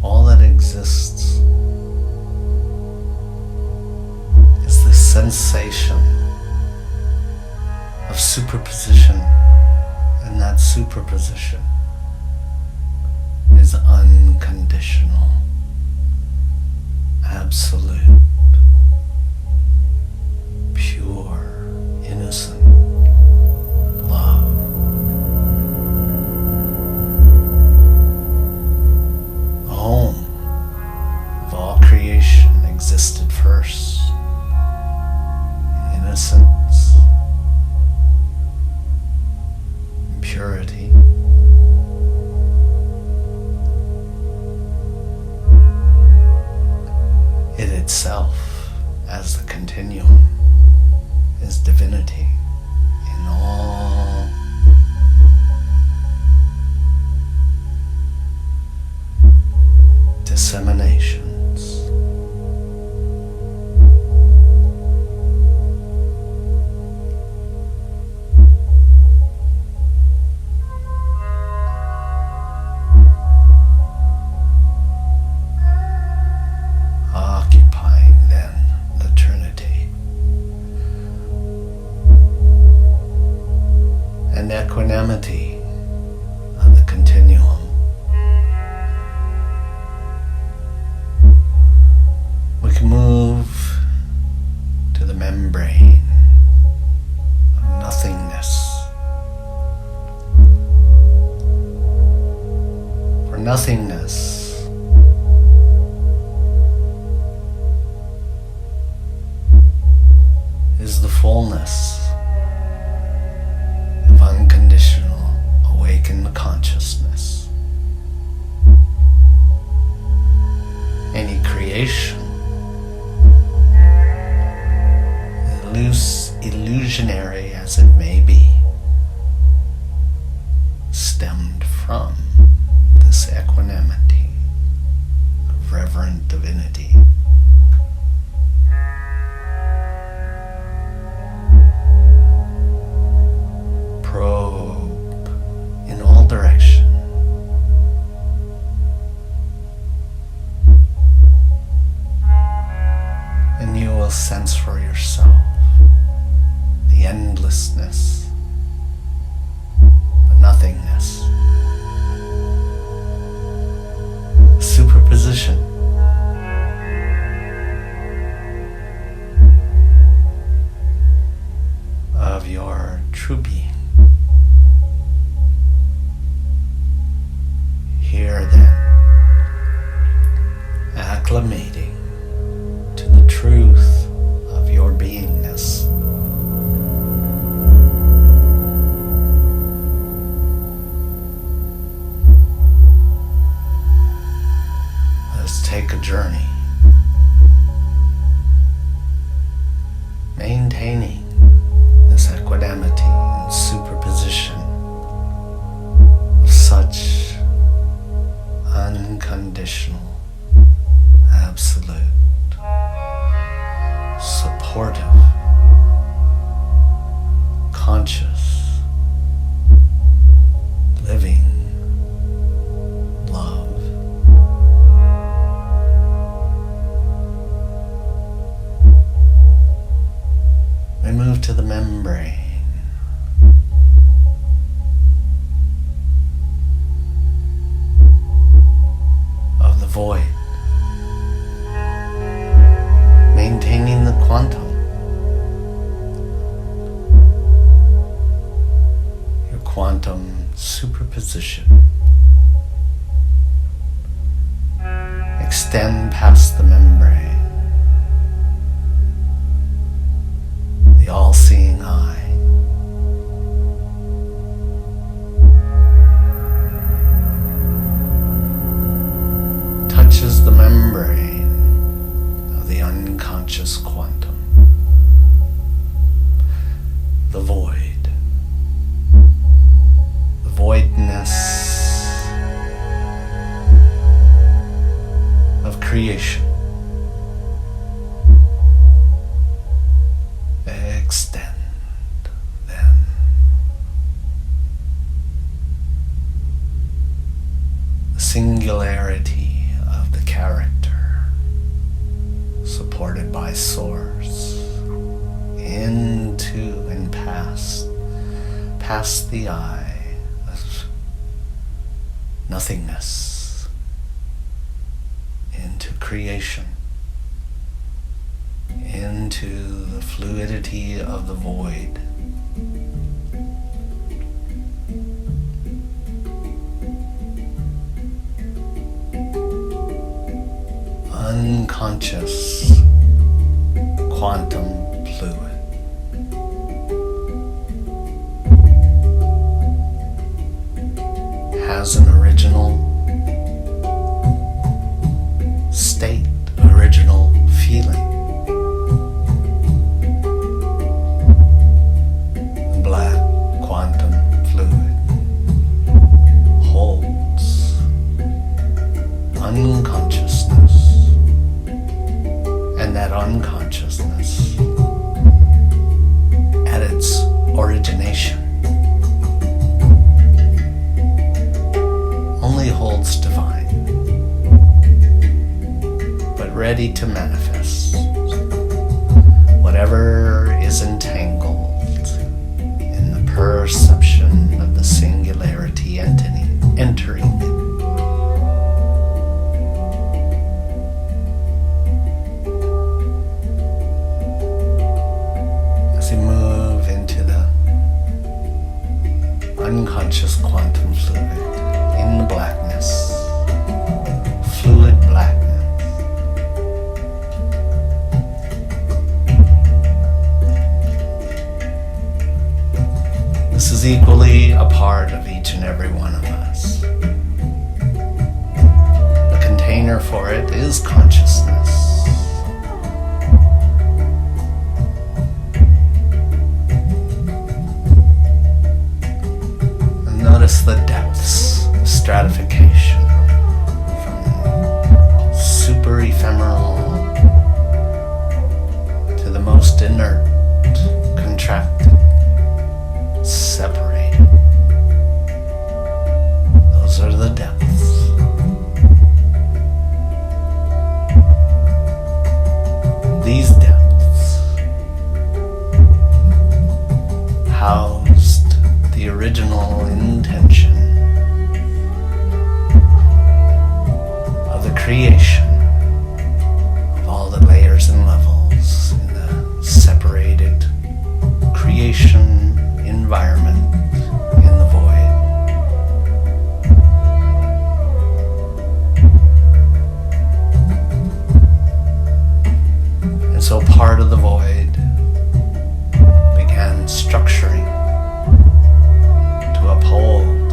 all that exists sensation of superposition, and that superposition is unconditional, absolute, pure, innocent love. The home of all creation existed first in innocence, in purity. It itself, as the continuum, is divinity in all disseminations. Occupying then the Trinity and equanimity of the continuum. We can move to the membrane of nothingness. For nothingness is the fullness of unconditional awakened consciousness. Any creation, illusionary as it may be, stemmed from this equanimity of reverent divinity. Probe in all direction. And you will sense for yourself the endlessness, the nothingness, superposition of your true being. Here then, acclimating to the truth of your beingness. Let's take a journey, maintaining this equanimity and superposition of such unconditional, absolute, supportive, conscious, living love. We move to the membrane of the void, maintaining the quantum, your quantum superposition. Extend past the membrane, the all-seeing eye. Touches the membrane of the unconscious quantum, the void, the voidness of creation. Extend then. The singularity of the character, supported by source. past the eye of nothingness into creation, into the fluidity of the void. Unconscious quantum fluid. Has an original state, original feeling. Black quantum fluid holds unconsciousness, and that unconsciousness at its origination only holds divine, but ready to manifest whatever is entangled in the perception of the singularity entering it. As we move into the unconscious quantum fluid, in the blackness, fluid blackness. This is equally a part of each and every one of us. The container for it is consciousness. And notice the depths, stratification from super ephemeral to the most inert, contracted, separated. Those are the depths. These depths housed the original intention of the creation of all the layers and levels in the separated creation environment in the void. And so part of the void began structuring to uphold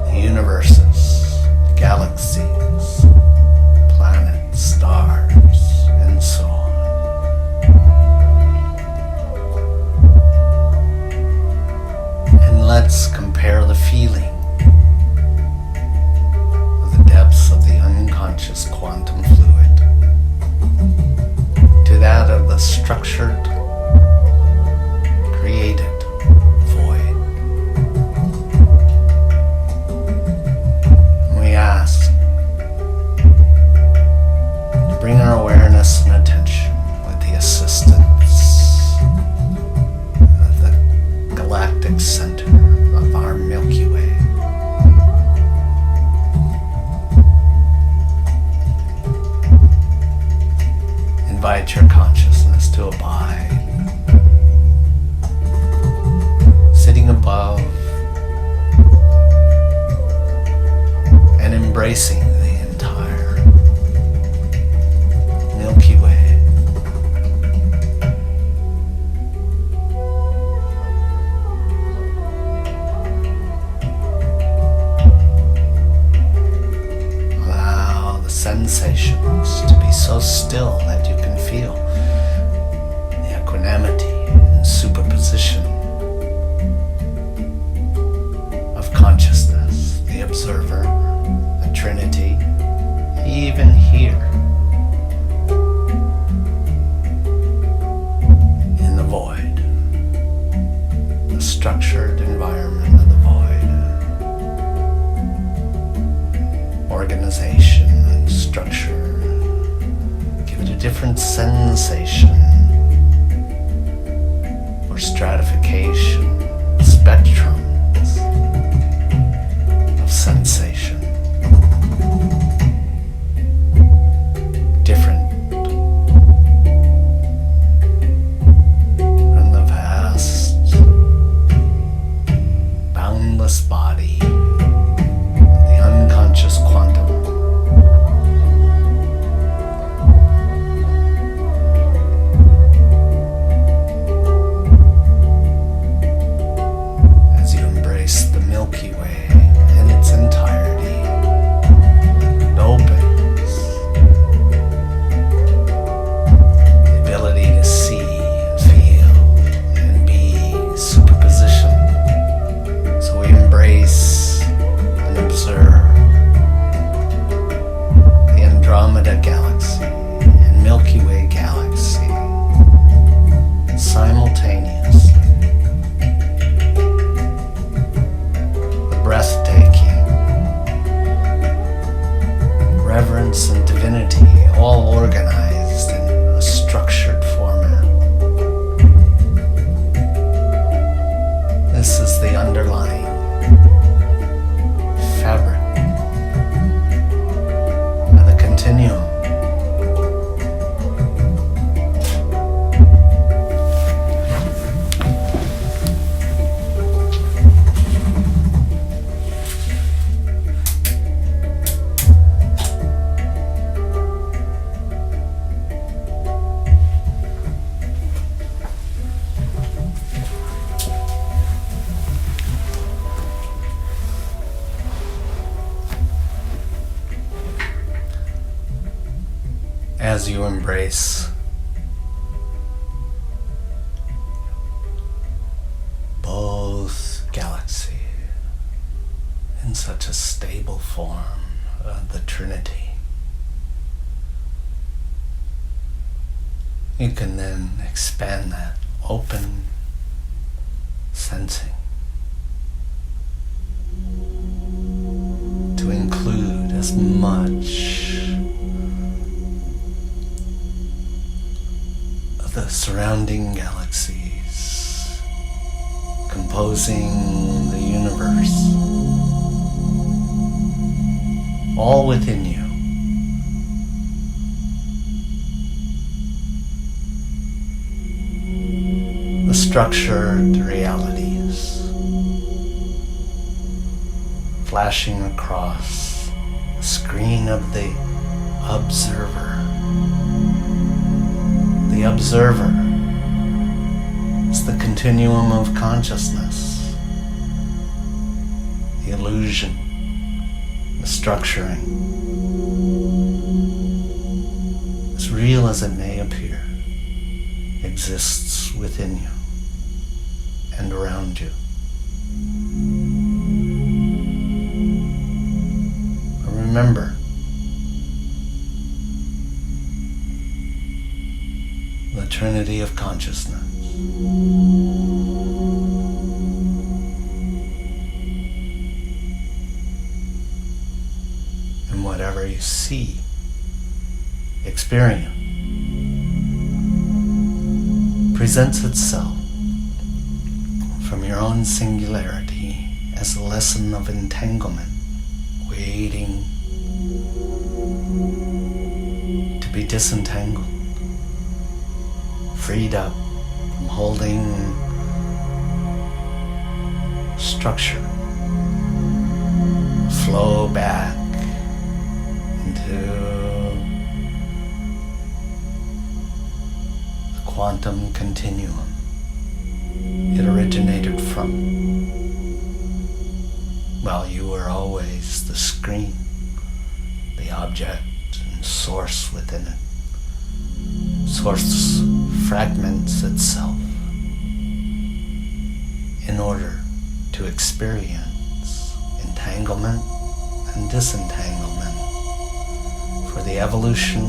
the universes, galaxies, planets, stars, and so on. And let's compare the feeling of the depths of the unconscious quantum fluid to that of the structured, created void. And we ask to bring our awareness and attention with the assistance of the galactic center of our Milky Way. Invite your consciousness to abide, sitting above and embracing the entire Milky Way. Allow the sensations to be so still that you can feel the equanimity and superposition of consciousness, the observer, the trinity, even here in the void, the structured environment of the void, organization and structure. Give it a different sensation or stratification as you embrace both galaxies in such a stable form of the Trinity, you can then expand that open sensing to include as much of the surrounding galaxies composing the universe, all within you. The structured realities flashing across the screen of the observer. The observer is the continuum of consciousness, the illusion, the structuring, as real as it may appear, exists within you and around you. Remember, the Trinity of consciousness. And whatever you see, experience, presents itself from your own singularity as a lesson of entanglement, waiting to be disentangled, freed up from holding structure, flow back into the quantum continuum it originated from. While you were always the screen, the object and source within it. Source fragments itself in order to experience entanglement and disentanglement for the evolution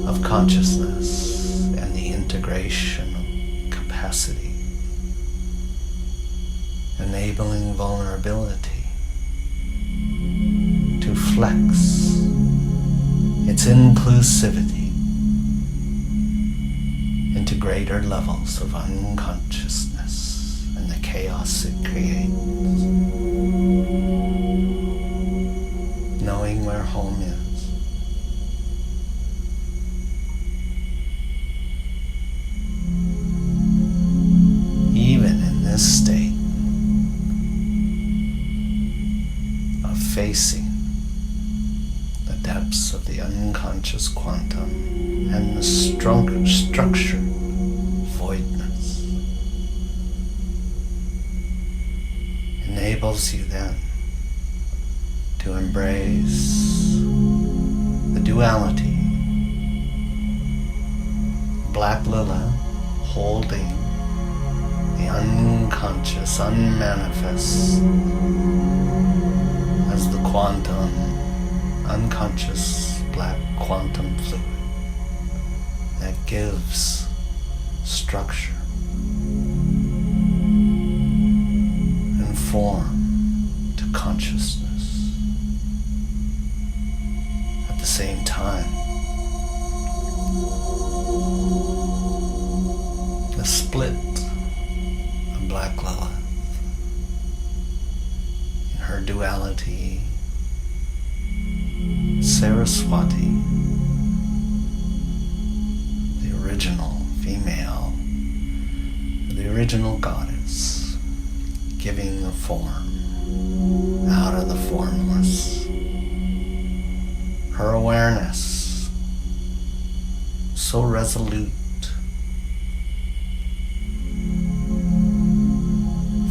of consciousness and the integration of capacity, enabling vulnerability to flex its inclusivity into greater levels of unconsciousness and the chaos it creates. Knowing where home is. Even in this state of facing the depths of the unconscious quantum and the structured voidness, enables you then to embrace the duality. Black Lila holding the unconscious, unmanifest as the quantum, unconscious black quantum fluid that gives structure and form to consciousness. At the same time, the split of Black Lilith in her duality, Saraswati, the original female, the original goddess, giving the form out of the formless. Her awareness, so resolute,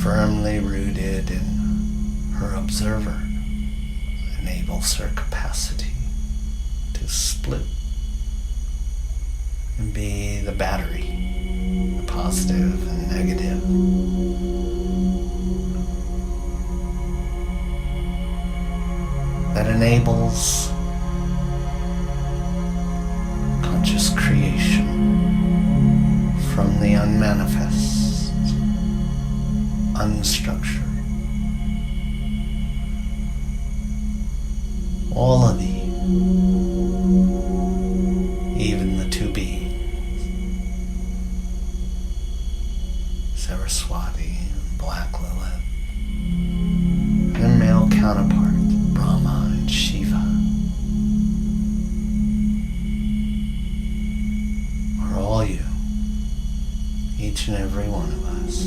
firmly rooted in her observer, enables her capacity to split be the battery, the positive and negative. That enables conscious creation from the unmanifest, unstructured. All of the, even the two beings, Saraswati and Black Lilith, their male counterparts, Brahma and Shiva, are all you, each and every one of us.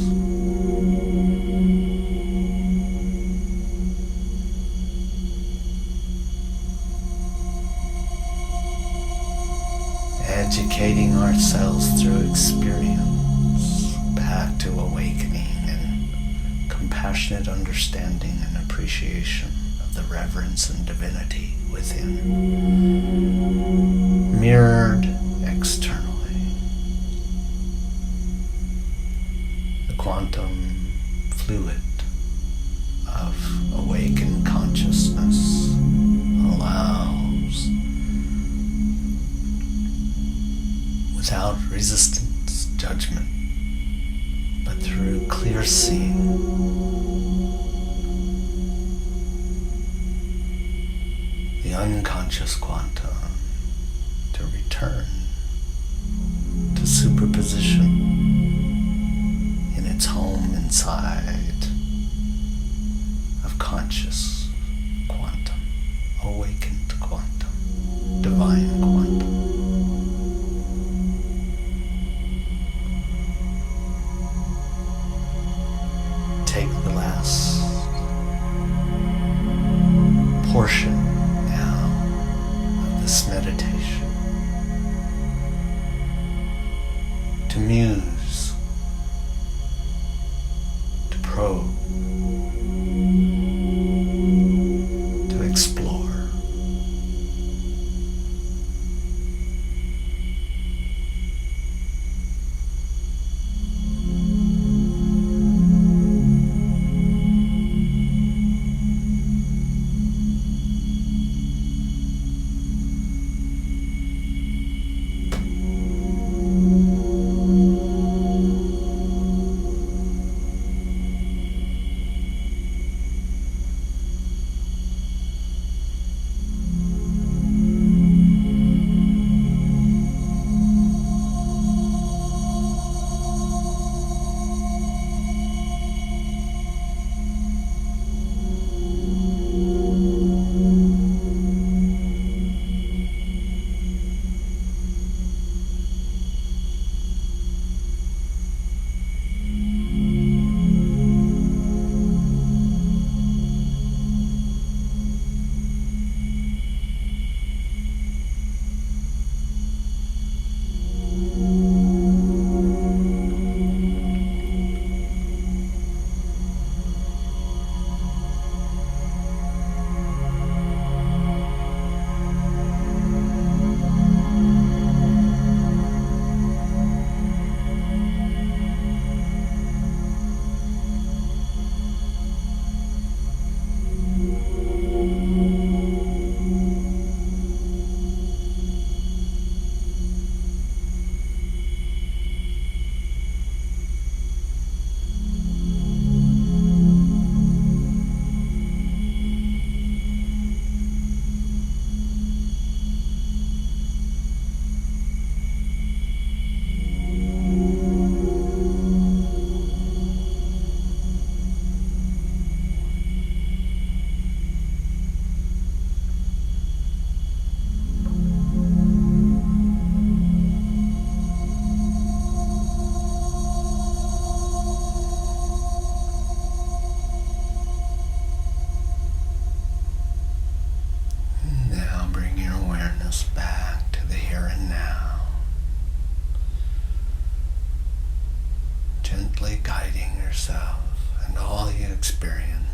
Educating ourselves through experience back to awakening and compassionate understanding and appreciation of the reverence and divinity within, mirrored externally. The quantum fluid of awakened consciousness allows, without resistance, judgment, but through clear seeing, the unconscious quantum to return to superposition in its home inside of conscious quantum, awakened quantum, divine quantum. Take the last portion now of this meditation to muse, to probe, to explore. Guiding yourself and all you experience